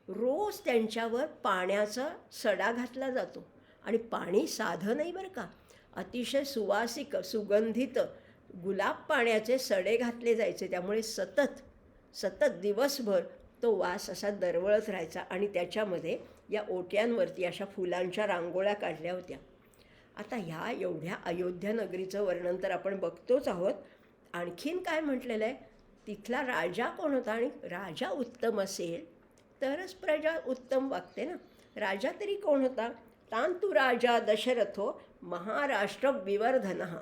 रोज त्यांच्यावर पाण्याचा सडा घातला जातो. आणि पाणी साधं नाही बरं का, अतिशय सुवासिक सुगंधित गुलाब पाण्याचे सडे घातले जायचे. त्यामुळे सतत सतत दिवसभर तो वास असा दरवळत राहायचा. आणि त्याच्यामध्ये या ओट्यांवरती अशा फुलांच्या रांगोळ्या काढल्या होत्या. आता ह्या एवढ्या अयोध्या नगरीचं वर्णन तर आपण बघतोच आहोत. आणखीन काय म्हटलेलं आहे, तिथला राजा कोण होता, आणि राजा उत्तम असेल तरच प्रजा उत्तम वागते ना. राजा तरी कोण होता, तांतु राजा दशरथो महाराष्ट्र विवर्धनः.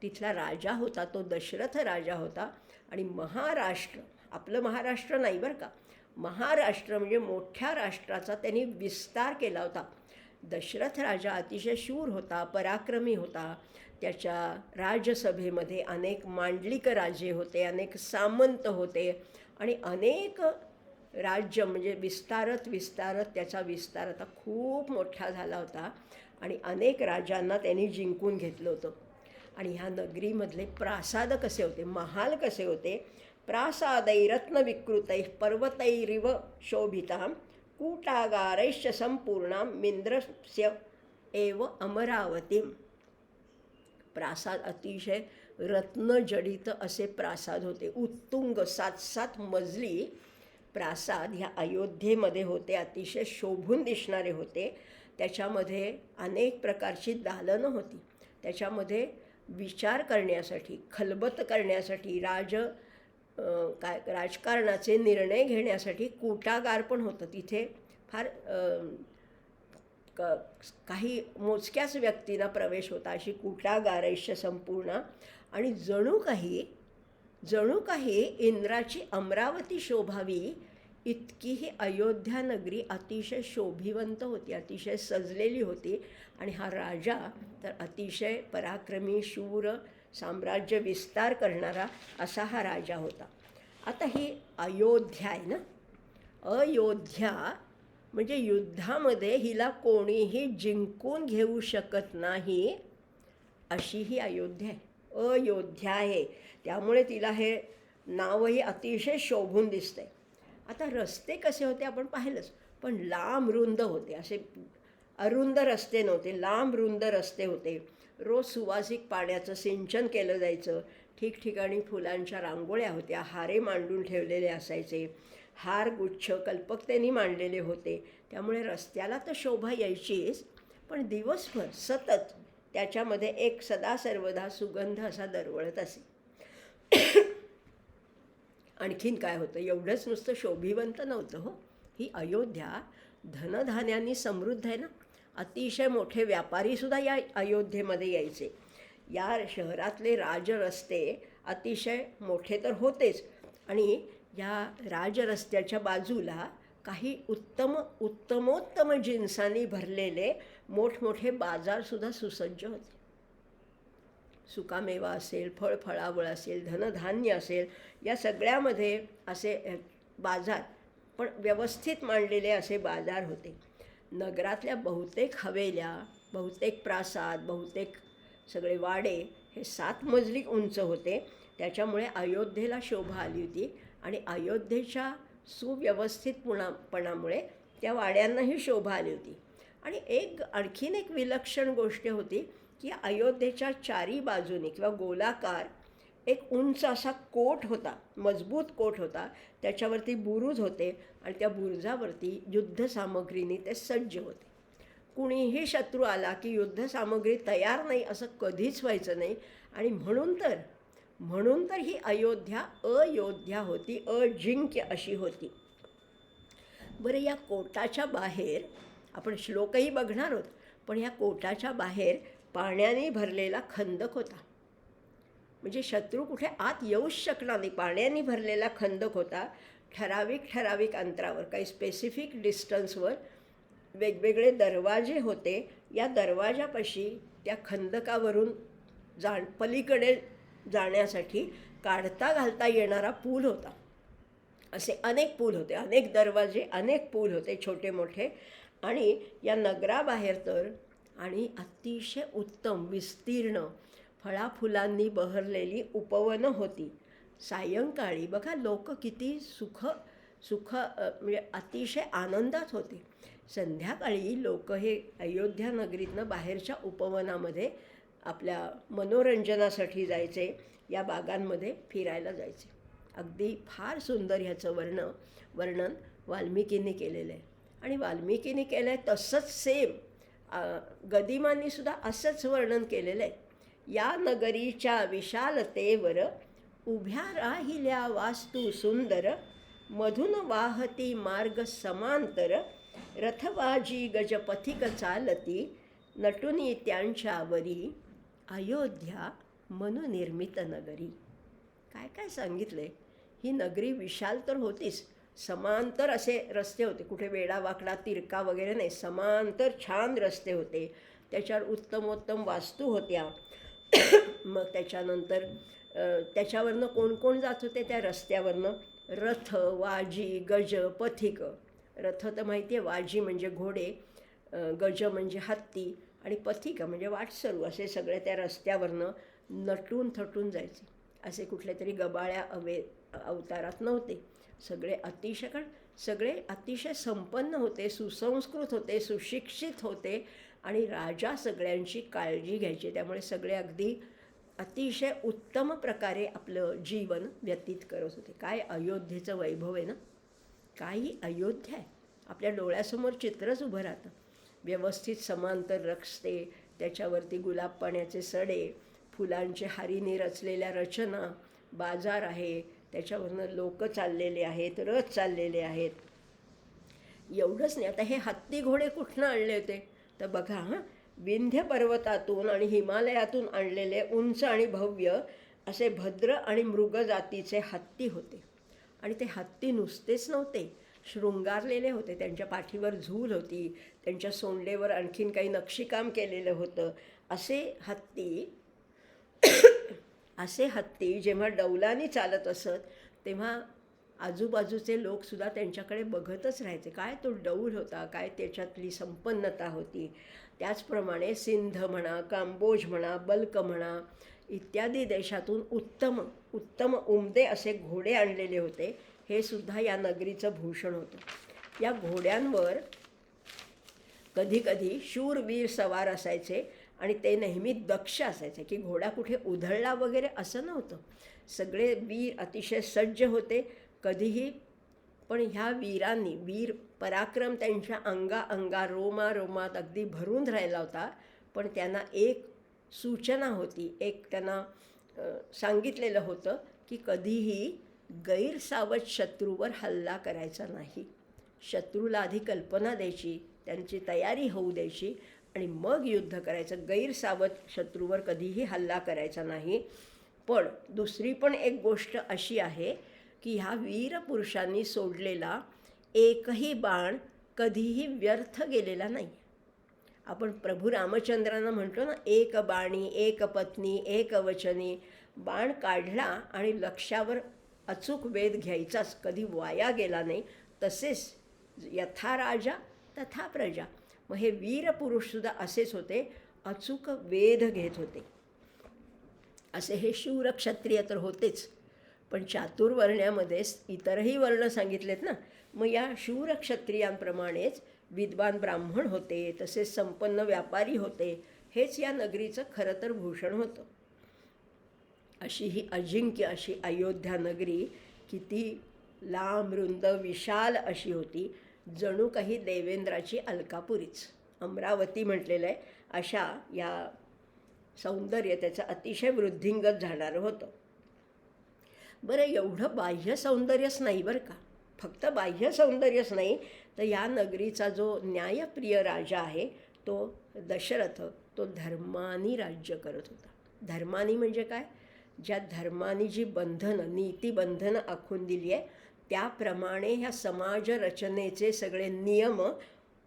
तिथला राजा होता तो दशरथ राजा होता. आणि महाराष्ट्र, आपलं महाराष्ट्र नाही बरं का, महाराष्ट्र म्हणजे मोठ्या राष्ट्राचा त्यांनी विस्तार केला होता. दशरथ राजा अतिशय शूर होता, पराक्रमी होता. त्याच्या राजसभेमध्ये अनेक मांडलिक राजे होते, अनेक सामंत होते. आणि अनेक राज्य म्हणजे विस्तारत विस्तारत त्याचा विस्तार आता खूप मोठा झाला होता. आणि अनेक राजांना त्यांनी जिंकून घेतलं होतं. आणि ह्या नगरीमधले प्रासाद कसे होते, महाल कसे होते, प्रासादैरत्नविकृतैः पर्वतैरिव शोभितां कूटागारैश्च संपूर्णां मिंद्रस्य एव अमरावतीं. प्रासाद अतिशय रत्नजडित असे प्रासाद होते. उत्तुंग 7-7 मजली प्रासाद ह्या अयोध्येमध्ये होते. अतिशय शोभून दिसणारे होते. त्याच्यामध्ये अनेक प्रकारची दालनं होती. त्याच्यामध्ये विचार करण्यासाठी, खलबत करण्यासाठी, राजकारणाचे निर्णय घेण्यासाठी कूटागार पण होतं. तिथे फार काही मोजक्याच व्यक्तींना प्रवेश होता. अशी कूटागारैश्य संपूर्ण. आणि जणू काही इंद्राची अमरावती शोभावी इतकी ही अयोध्या नगरी अतिशय शोभिवंत होती, अतिशय सजलेली होती. आणि हा राजा तर अतिशय पराक्रमी, शूर, साम्राज्य विस्तार करणारा असा हा राजा होता. आता ही अयोध्या आहे ना, अयोध्या म्हणजे युद्धामध्ये हिला कोणीही जिंकून घेऊ शकत नाही अशी ही अयोध्या आहे, अयोध्या आहे. त्यामुळे तिला हे नावही अतिशय शोभून दिसतंय. आता रस्ते कसे होते आपण पाहिलंच, पण लांब रुंद होते. असे अरुंद रस्ते नव्हते, लांब रुंद रस्ते होते. रोज सुवासिक पाण्याचं सिंचन केलं जायचं. ठिकठिकाणी फुलांच्या रांगोळ्या होत्या, हारे मांडून ठेवलेले असायचे. हार गुच्छ कल्पकतेने मांडलेले होते. त्यामुळे रस्त्याला तर शोभा यायचीच, पण दिवसभर सतत त्याच्यामध्ये एक सदा सर्वदा सुगंध असा दरवळत असे. आणखीन काय होतं, एवढंच नुसतं शोभिवंत नव्हतं हो. ही अयोध्या धनधान्यांनी समृद्ध आहे ना. अतिशय मोठे व्यापारीसुद्धा या अयोध्येमध्ये यायचे. या शहरातले राजरस्ते अतिशय मोठे तर होतेच. आणि या राजरस्त्याच्या बाजूला काही उत्तमोत्तम जिन्सांनी भरलेले मोठमोठे बाजारसुद्धा सुसज्ज होते. सुकामेवा असेल, फळफळावळ असेल, धनधान्य असेल, या सगळ्यामध्ये असे बाजार, पण व्यवस्थित मांडलेले असे बाजार होते. नगरातल्या बहुतेक हवेल्या, बहुतेक प्रासाद, बहुतेक सगळे वाडे हे 7 मजली उंच होते. त्याच्यामुळे अयोध्येला शोभा आली होती. आणि अयोध्येच्या सुव्यवस्थितपणामुळे त्या वाड्यांनाही शोभा आली होती. आणि आणखीन एक विलक्षण गोष्ट होती की अयोध्येच्या चारी बाजूनी किंवा गोलाकार एक उंच असा कोट होता, मजबूत कोट होता. त्याच्यावरती बुरुज होते आणि त्या बुरुजावरती युद्धसामग्रीने ते सज्ज होते. कुणीही शत्रू आला की युद्धसामग्री तयार नाही असं कधीच व्हायचं नाही. आणि म्हणून तर ही अयोध्या अयोध्या होती, अजिंक्य अशी होती. बरं, या कोटाच्या बाहेर आपण श्लोकही बघणार आहोत, पण या कोटाच्या बाहेर पाण्याने भरलेला खंदक होता. म्हणजे शत्रू कुठे आत येऊच शकणार नाही. पाण्याने भरलेला खंदक होता. ठराविक अंतरावर, काही स्पेसिफिक डिस्टन्सवर वेगवेगळे दरवाजे होते. या दरवाजापाशी त्या खंदकावरून पलीकडे जाण्यासाठी काढता घालता येणारा पूल होता. असे अनेक पूल होते, अनेक दरवाजे, अनेक पूल होते छोटे मोठे. आणि या नगराबाहेर तर आणि अतिशय उत्तम विस्तीर्ण फळाफुलांनी बहरलेली उपवनं होती. सायंकाळी बघा लोक किती म्हणजे अतिशय आनंदात होते. संध्याकाळी लोक हे अयोध्या नगरीतनं बाहेरच्या उपवनामध्ये आपल्या मनोरंजनासाठी जायचे, या बागांमध्ये फिरायला जायचे. अगदी फार सुंदर ह्याचं वर्णन वाल्मिकींनी केलेलं आहे. आणि वाल्मिकींनी केलं आहे तसंच सेम गदिमांनीसुद्धा असंच वर्णन केलेलं आहे. या नगरीच्या विशालतेवर उभ्या राहिल्या वास्तू सुंदर, मधून वाहती मार्ग समांतर, रथवाजी गजपथिक चालती, नटुनी त्यांच्यावरी, अयोध्या मनुनिर्मित नगरी. काय काय सांगितलंय. ही नगरी विशाल तर होतीच, समांतर असे रस्ते होते, कुठे वेडावाकडा तिरका वगैरे नाही, समांतर छान रस्ते होते, त्याच्यावर उत्तमोत्तम वास्तू होत्या. मग त्याच्यानंतर त्याच्यावरनं कोण कोण जात होते त्या रस्त्यावरनं? रथ, वाजी, गज, पथिक. रथ तर माहिती आहे, वाजी म्हणजे घोडे, गज म्हणजे हत्ती, आणि पथिक म्हणजे वाटसरू, असे सगळे त्या रस्त्यावरनं नटून थटून जायचे. असे कुठले तरी गबाळ्या अवतारात नव्हते. सगळे अतिशय संपन्न होते, सुसंस्कृत होते, सुशिक्षित होते, आणि राजा सगळ्यांची काळजी घ्यायची. त्यामुळे सगळे अगदी अतिशय उत्तम प्रकारे आपलं जीवन व्यतीत करत होते. काय अयोध्येचं वैभव आहे ना, काही अयोध्या आहे, आपल्या डोळ्यासमोर चित्रच उभं राहतं. व्यवस्थित समांतर रस्ते, त्याच्यावरती गुलाब पाण्याचे सडे, फुलांचे हारीने रचलेल्या रचना, बाजार आहे, त्याच्यावरनं लोक चाललेले आहेत, रथ चाललेले आहेत. एवढंच नाही, आता हे हत्ती घोडे कुठनं आणले होते तर बघा, विंध्य पर्वतातून आणि हिमालयातून आणलेले उंच आणि भव्य असे भद्र आणि मृग जातीचे हत्ती होते. आणि ते हत्ती नुसतेच नव्हते, शृंगारलेले होते. त्यांच्या पाठीवर झूल होती, त्यांच्या सोंडेवर आणखीन काही नक्षीकाम केलेलं होतं. असे हत्ती जेव्हा डौलानी चालत असत तेव्हा आजूबाजूचे लोकसुद्धा त्यांच्याकडे बघतच राहायचे. काय तो डौल होता, काय त्याच्यातली संपन्नता होती. त्याचप्रमाणे सिंध म्हणा, कांबोज म्हणा, बल्क म्हणा इत्यादी देशातून उत्तम उमदे असे घोडे आणलेले होते. हे सुद्धा या नगरीचं भूषण होतं. या घोड्यांवर कधीकधी शूरवीर सवार असायचे, आणि ते नेहमी दक्ष असायचे की घोडा कुठे उधळला वगैरे असं नव्हतं. सगळे वीर अतिशय सज्ज होते कधीही. पण ह्या वीरांनी, वीर पराक्रम त्यांच्या अंगा रोमात अगदी भरून राहिला होता. पण त्यांना एक सूचना होती, एक त्यांना सांगितलेलं होतं की कधीही गैरसावध शत्रूवर हल्ला करायचा नाही. शत्रूला आधी कल्पना द्यायची, त्यांची तयारी होऊ द्यायची, आणि मग युद्ध करायचं. गैरसावध शत्रूवर कधीही हल्ला करायचा नाही. पण दुसरी पण एक गोष्ट अशी आहे की ह्या वीर पुरुषांनी सोडलेला एकही बाण कधीही व्यर्थ गेलेला नाही. आपण प्रभू रामचंद्रांना म्हणतो ना, एक बाणी एक पत्नी एक वचनी. बाण काढला आणि लक्ष्यावर अचूक वेध घ्यायचाच, कधी वाया गेला नाही. तसेच यथा राजा तथा प्रजा. मग हे वीर पुरुषसुद्धा असेच होते, अचूक वेध घेत होते. असे हे शूर क्षत्रिय तर होतेच, पण चातुर्वर्ण्यामध्ये इतरही वर्ण सांगितलेत ना. मग या शूर क्षत्रियांप्रमाणेच विद्वान ब्राह्मण होते, तसेच संपन्न व्यापारी होते. हेच या नगरीचं खरं तर भूषण होतं. अशी ही अजिंक्य अशी अयोध्या नगरी किती लांब रुंद विशाल अशी होती, जणू काही देवेंद्राची अलकापुरीच. अमरावती म्हटलेलं आहे. अशा या सौंदर्य त्याचं अतिशय वृद्धिंगत झाणारं होतं. बरं, एवढं बाह्य सौंदर्यच नाही बरं का, फक्त बाह्य सौंदर्यच नाही, तर या नगरीचा जो न्यायप्रिय राजा आहे तो दशरथ, तो धर्मानी राज्य करत होता. धर्मानी म्हणजे काय? ज्या धर्मानी जी बंधनं, नीतिबंधनं आखून दिली आहे त्याप्रमाणे ह्या समाज रचनेचे सगळे नियम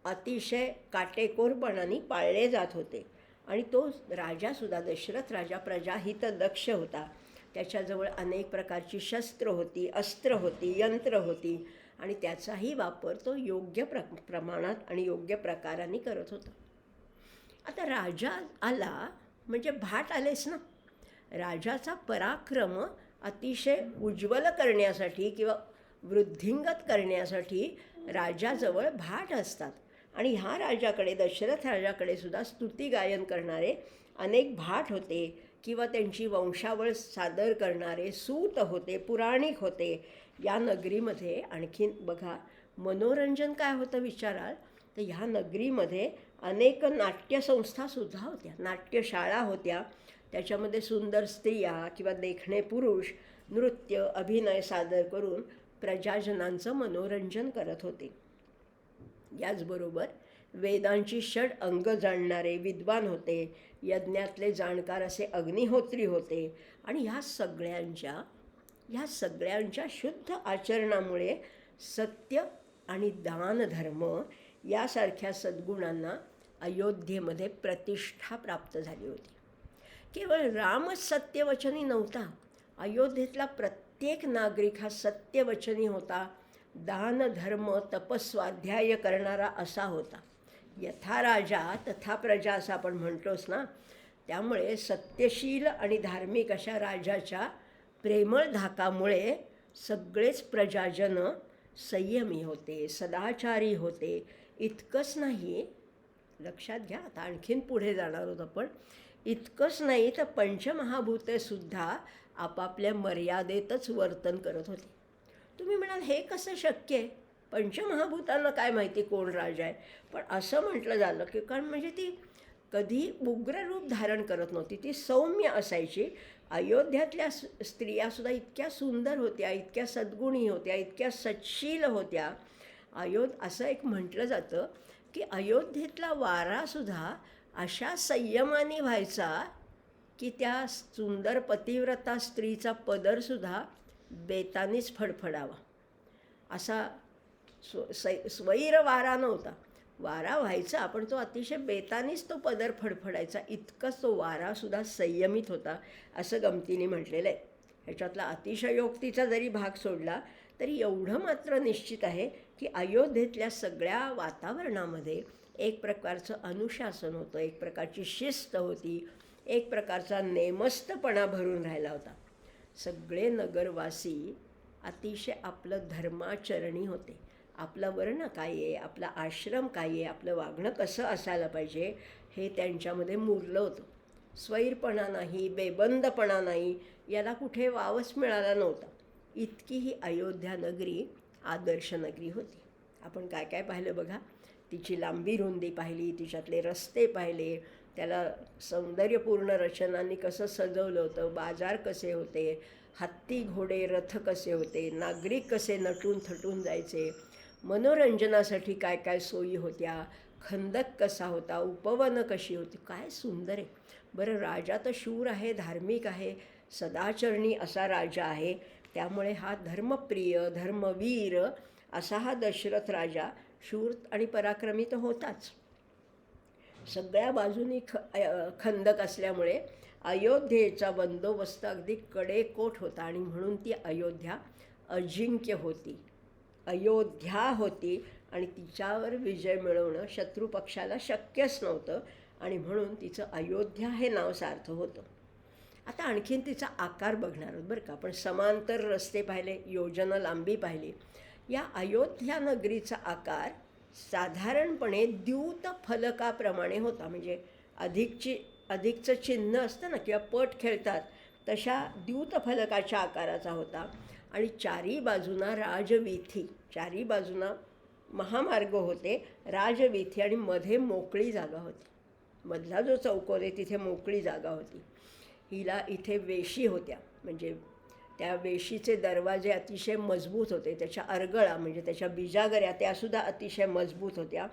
अतिशय काटेकोरपणाने पाळले जात होते. आणि तो राजासुद्धा, दशरथ राजा प्रजाहित दक्ष होता. त्याच्याजवळ अनेक प्रकारची शस्त्र होती, अस्त्र होती, यंत्र होती, आणि त्याचाही वापर तो योग्य प्रमाणात आणि योग्य प्रकाराने करत होता. आता राजा आला म्हणजे भाट आलेच ना. राजाचा पराक्रम अतिशय उज्ज्वल करण्यासाठी किंवा वृद्धिंगत करण्यासाठी राजाजवळ भाट असतात. आणि ह्या राजाकडे, दशरथ राजाकडे सुद्धा स्तुती गायन करणारे अनेक भाट होते किंवा त्यांची वंशावळ सादर करणारे सूत होते, पुराणिक होते. या नगरीमध्ये आणखीन बघा मनोरंजन काय होतं विचाराल तर ह्या नगरीमध्ये अनेक नाट्यसंस्थासुद्धा होत्या, नाट्यशाळा होत्या. त्याच्यामध्ये सुंदर स्त्रिया किंवा देखणे पुरुष नृत्य अभिनय सादर करून प्रजाजनांचं मनोरंजन करत होते. याचबरोबर वेदांची षड अंग जाणणारे विद्वान होते, यज्ञातले जाणकार असे अग्निहोत्री होते. आणि ह्या सगळ्यांच्या शुद्ध आचरणामुळे सत्य आणि दानधर्म यासारख्या सद्गुणांना अयोध्येमध्ये प्रतिष्ठा प्राप्त झाली होती. केवळ रामच सत्यवचनी नव्हता, अयोध्येतला प्रत्येक नागरिक हा सत्यवचनी होता, दानधर्म तपस्वाध्याय करणारा असा होता. यथा राजा तथा प्रजा असं आपण म्हणतोच ना. त्यामुळे सत्यशील आणि धार्मिक अशा राजाच्या प्रेमळ धाकामुळे सगळेच प्रजाजन संयमी होते, सदाचारी होते. इतकंच नाही, लक्षात घ्या आता आणखीन पुढे जाणार आहोत आपण. इतकंच नाही तर पंचमहाभूतेसुद्धा आपापल्या मर्यादेतच वर्तन करत होते. तुम्ही म्हणाल हे कसं शक्य आहे, पंचमहाभूतांना काय माहिती कोण राजा आहे. पण असं म्हटलं झालं की कारण म्हणजे ती कधी उग्र रूप धारण करत नव्हती, ती सौम्य असायची. अयोध्यातल्या स्त्रियासुद्धा इतक्या सुंदर होत्या, इतक्या सद्गुणी होत्या, इतक्या सत्शील होत्या. असं एक म्हटलं जातं की अयोध्येतला वारासुद्धा अशा संयमाने व्हायचा की त्या सुंदर पतिव्रता स्त्रीचा पदरसुद्धा बेतानीच फडफडावा. असा स्वैर वारा नव्हता, वारा व्हायचा पण तो अतिशय बेतानीच तो पदर फडफडायचा. इतकंच तो वारासुद्धा संयमित होता असं गमतीने म्हटलेलं आहे. ह्याच्यातला अतिशयोक्तीचा जरी भाग सोडला तरी एवढं मात्र निश्चित आहे की अयोध्येतल्या सगळ्या वातावरणामध्ये एक प्रकारचं अनुशासन होतं, एक प्रकारची शिस्त होती, एक प्रकारचा नेमस्तपणा भरून राहिला होता. सगळे नगरवासी अतिशय आपलं धर्माचरणी होते. आपला वर्ण काय आहे, आपला आश्रम काय आहे, आपलं वागणं कसं असायला पाहिजे हे त्यांच्यामध्ये मुरलं होतं. स्वैरपणा नाही, बेबंदपणा नाही, याला कुठे वावच मिळाला नव्हता. इतकी ही अयोध्या नगरी आदर्श नगरी होती. आपण काय काय पाहिलं बघा. तिची लांबी रुंदी पाहिली, तिच्यातले रस्ते पाहिले, त्याला सौंदर्यपूर्ण रचनांनी कसं सजवलं होतं, बाजार कसे होते, हत्ती घोडे रथ कसे होते, नागरिक कसे नटून थटून जायचे, मनोरंजनासाठी काय काय सोयी होत्या, खंदक कसा होता, उपवनं कशी होती, काय सुंदर आहे. बरं राजा तर शूर आहे, धार्मिक आहे, सदाचरणी असा राजा आहे. त्यामुळे हा धर्मप्रिय धर्मवीर असा हा दशरथ राजा शूर आणि पराक्रमी तर होताच. सगळ्या बाजूनी खंदक असल्यामुळे अयोध्येचा बंदोबस्त अगदी कडेकोट होता आणि म्हणून ती अयोध्या अजिंक्य होती, अयोध्या होती. आणि तिच्यावर विजय मिळवणं शत्रुपक्षाला शक्यच नव्हतं आणि म्हणून तिचं अयोध्या हे नाव सार्थ होतं. आता आणखीन तिचा आकार बघणार आहोत बरं का. आपण समांतर रस्ते पाहिले, योजना लांबी पाहिली. या अयोध्या नगरीचा आकार साधारणपणे द्यूत फलकाप्रमाणे होता. म्हणजे अधिकचं चिन्ह असतं ना किंवा पट खेळतात तशा द्यूत फलकाच्या आकाराचा होता. आणि चारी बाजूना राजवीथी, चारी बाजूना महामार्ग होते, राजवीथी आणि मध्ये मोकळी जागा होती. मधला जो चौकोन आहे तिथे मोकळी जागा होती. हिला इथे वेशी होत्या, म्हणजे त्या वेशीचे दरवाजे अतिशय मजबूत होते, त्याच्या अर्गळा म्हणजे त्याच्या बिजागऱ्या त्यासुद्धा अतिशय मजबूत होत्या.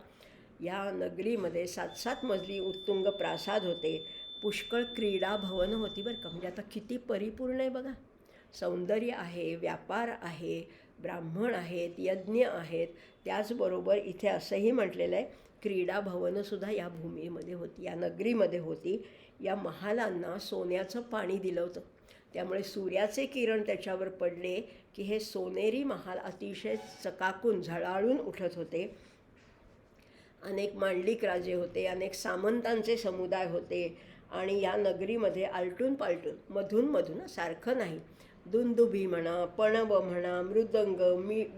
या नगरीमध्ये 7-7 मजली उत्तुंग प्रासाद होते, पुष्कळ क्रीडा भवनं होती बरं का. म्हणजे आता किती परिपूर्ण आहे बघा. सौंदर्य आहे, व्यापार आहे, ब्राह्मण आहेत, यज्ञ आहेत. त्याचबरोबर इथे असंही म्हटलेलं आहे क्रीडा भवनंसुद्धा या भूमीमध्ये होती, या नगरीमध्ये होती. या महालांना सोन्याचं पाणी दिलं होतं, त्यामुळे सूर्याचे किरण त्याच्यावर पडले की हे सोनेरी महाल अतिशय चकाकून झळाळून उठत होते. अनेक मांडलिक राजे होते, अनेक सामंतांचे समुदाय होते आणि या नगरीमध्ये आलटून पालटून मधून मधून सारखं नाही, दुंदुभी म्हणा, पणव म्हणा, मृदंग,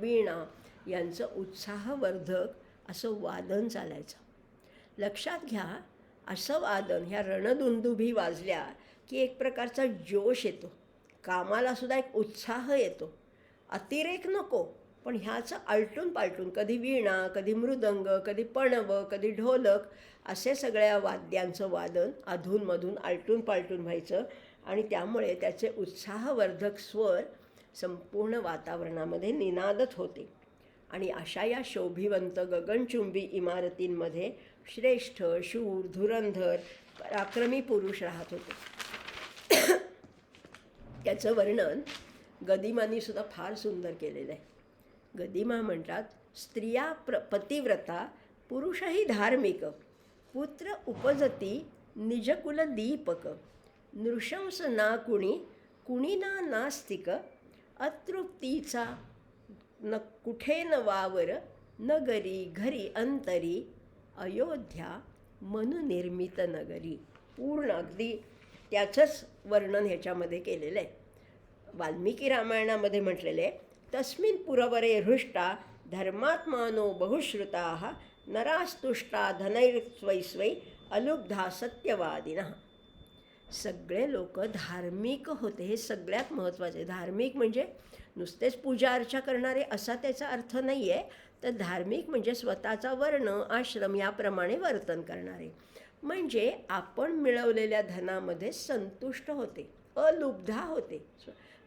वीणा यांचं उत्साहवर्धक असं वादन चालायचं. लक्षात घ्या, असं वादन, ह्या रणदुंदुभी वाजल्या की एक प्रकारचा जोश येतो, कामालासुद्धा एक उत्साह येतो. अतिरेक नको, पण ह्याचं आलटून पालटून कधी वीणा, कधी मृदंग, कधी पणव, कधी ढोलक असे सगळ्या वाद्यांचं वादन अधूनमधून आलटून पालटून व्हायचं आणि त्यामुळे त्याचे उत्साहवर्धक स्वर संपूर्ण वातावरणामध्ये निनादत होते. आणि अशा या शोभिवंत गगनचुंबी इमारतींमध्ये श्रेष्ठ, शूर, धुरंधर, पराक्रमी पुरुष राहत होते. त्याचं वर्णन गदिमांनीसुद्धा फार सुंदर केलेलं आहे. गदिमा म्हणतात, स्त्रिया पतिव्रता, पुरुषही धार्मिक, पुत्र उपजती निजकुल दीपक, नृशंस ना कुणी, कुणी ना नास्तिक, अतृप्तीचा न कुठे न वावर, नगरी घरी अंतरी, अयोध्या मनुनिर्मित नगरी. पूर्ण अगदी त्याचंच वर्णन ह्याच्यामध्ये केलेलं आहे. वाल्मिकी रामायणामध्ये म्हटलेलं आहे, तस्मिन् पुरवरे हृष्टा धर्मात्मानो बहुश्रुता, नरास्तुष्टा धनैर्स्वैस्वै अलुब्धा सत्यवादिनः. सगळे लोक धार्मिक होते, हे सगळ्यात महत्त्वाचे. धार्मिक म्हणजे नुसतेच पूजा अर्चा करणारे असा त्याचा अर्थ नाही आहे, तर धार्मिक म्हणजे स्वतःचा वर्ण, आश्रम याप्रमाणे वर्तन करणारे. म्हणजे आपण मिळवलेल्या धनामध्ये संतुष्ट होते, अलुब्धा होते.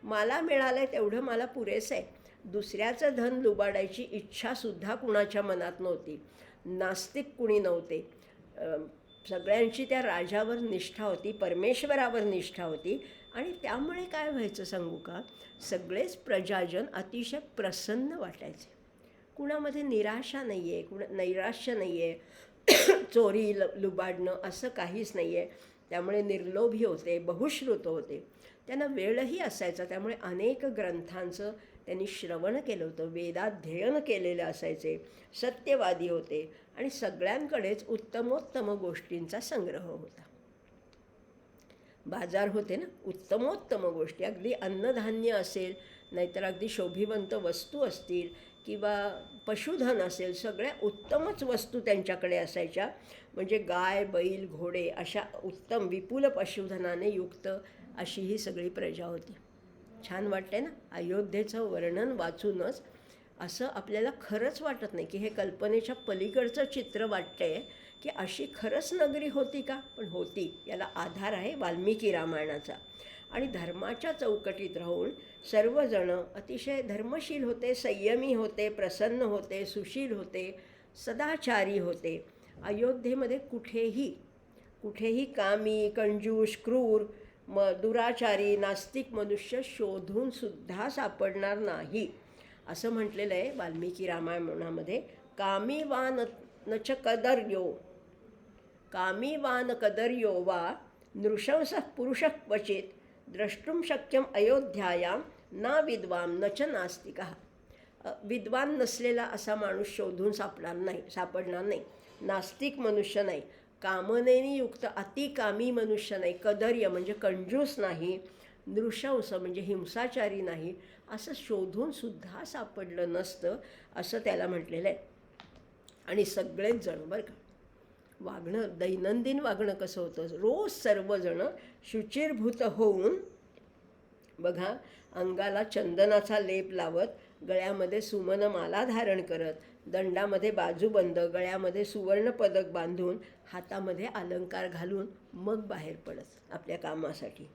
मला मिळालं आहे तेवढं मला पुरेसं आहे. दुसऱ्याचं धन लुबाडायची इच्छासुद्धा कुणाच्या मनात नव्हती. नास्तिक कुणी नव्हते. सगळ्यांची त्या राजावर निष्ठा होती, परमेश्वरावर निष्ठा होती. आणि त्यामुळे काय व्हायचं सांगू का, सगळेच प्रजाजन अतिशय प्रसन्न वाटायचे. कुणामध्ये निराशा नाही आहे, नैराश्य नाही आहे, चोरी लुबाडणं असं काहीच नाही आहे. त्यामुळे निर्लोभी होते, बहुश्रुत होते. त्यांना वेळही असायचा, त्यामुळे अनेक ग्रंथांचं त्यांनी श्रवण केलं होतं, वेदाध्ययन केलेलं असायचे, सत्यवादी होते आणि सगळ्यांकडेच उत्तमोत्तम गोष्टींचा संग्रह होता. बाजार होते ना, उत्तमोत्तम गोष्टी, अगदी अन्नधान्य असेल, नाहीतर अगदी शोभिवंत वस्तू असतील किंवा पशुधन असेल, सगळ्या उत्तमच वस्तू त्यांच्याकडे असायच्या. म्हणजे गाय, बैल, घोडे अशा उत्तम विपुल पशुधनाने युक्त अशी ही सगळी प्रजा होती. छान वाटते ना. अयोध्येचं वर्णन वाचूनच असं आपल्याला खरंच वाटत नाही की हे कल्पनेच्या पलीकडचं चित्र वाटतंय की अशी खरंच नगरी होती का, पण होती. याला आधार आहे वाल्मिकी रामायणाचा. आणि धर्माच्या चौकटीत राहून सर्वजण अतिशय धर्मशील होते, संयमी होते, प्रसन्न होते, सुशील होते, सदाचारी होते. अयोध्येमध्ये कुठेही कामी, कंजूष, क्रूर, दुराचारी, नास्तिक मनुष्य शोधून सुद्धा सापडणार नाही असं म्हटलेलं आहे वाल्मिकी रामायणामध्ये. कामी वान कदर्यो वा नृशंसः पुरुषः क्वचित, द्रष्टुम शक्यम अयोध्यायां ना विद्वान न च नास्तिकः. विद्वान नसलेला असा माणूस शोधून सापडणार नाही. नास्तिक मनुष्य नाही, कामनेनी युक्त अतिकामी मनुष्य नाही, कदर्य म्हणजे कंजूस नाही, नृशंस म्हणजे हिंसाचारी नाही, असं शोधून सुद्धा सापडलं नसतं असं त्याला म्हटलेलं आहे. आणि सगळेच जण बरं का, वागणं, दैनंदिन वागणं कसं होतं, रोज सर्वजण शुचिर्भूत होऊन बघा, अंगाला चंदनाचा लेप लावत, गळ्यामध्ये सुमनमाला धारण करत, दंडामध्ये बाजूबंद, गळ्यामध्ये सुवर्णपदक बांधून, हातामध्ये अलंकार घालून मग बाहेर पडत आपल्या कामासाठी.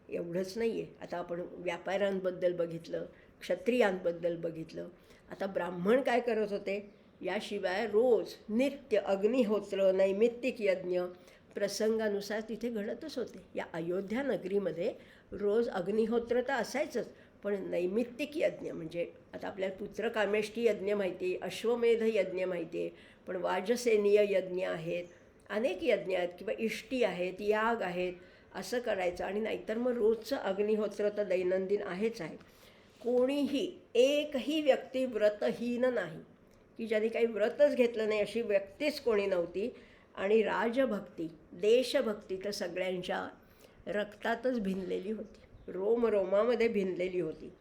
एवढंच नाही आहे, आता आपण व्यापाऱ्यांबद्दल बघितलं, क्षत्रियांबद्दल बघितलं. आता ब्राह्मण काय करत होते, याशिवाय रोज नित्य अग्निहोत्र, नैमित्तिक यज्ञ प्रसंगानुसार तिथे घडतच होते. या अयोध्या नगरीमध्ये रोज अग्निहोत्र तर असायचंच, पण नैमित्तिक यज्ञ म्हणजे आता आपल्याला पुत्रकामेष्टी यज्ञ माहिती आहे, अश्वमेध यज्ञ माहिती आहे, पण वाजसेनीय यज्ञ आहेत, अनेक यज्ञ आहेत किंवा इष्टी आहेत, याग आहेत, असं करायचं. आणि नाहीतर मग रोजचं अग्निहोत्र तर दैनंदिन आहेच आहे. कोणीही एकही व्यक्ती व्रतहीन नाही, की ज्याने काही व्रतच घेतलं नाही अशी व्यक्तीच कोणी नव्हती. आणि राजभक्ती, देशभक्ती तर सगळ्यांच्या रक्तातच भिनलेली होती, रोमरोमामध्ये भिनलेली होती.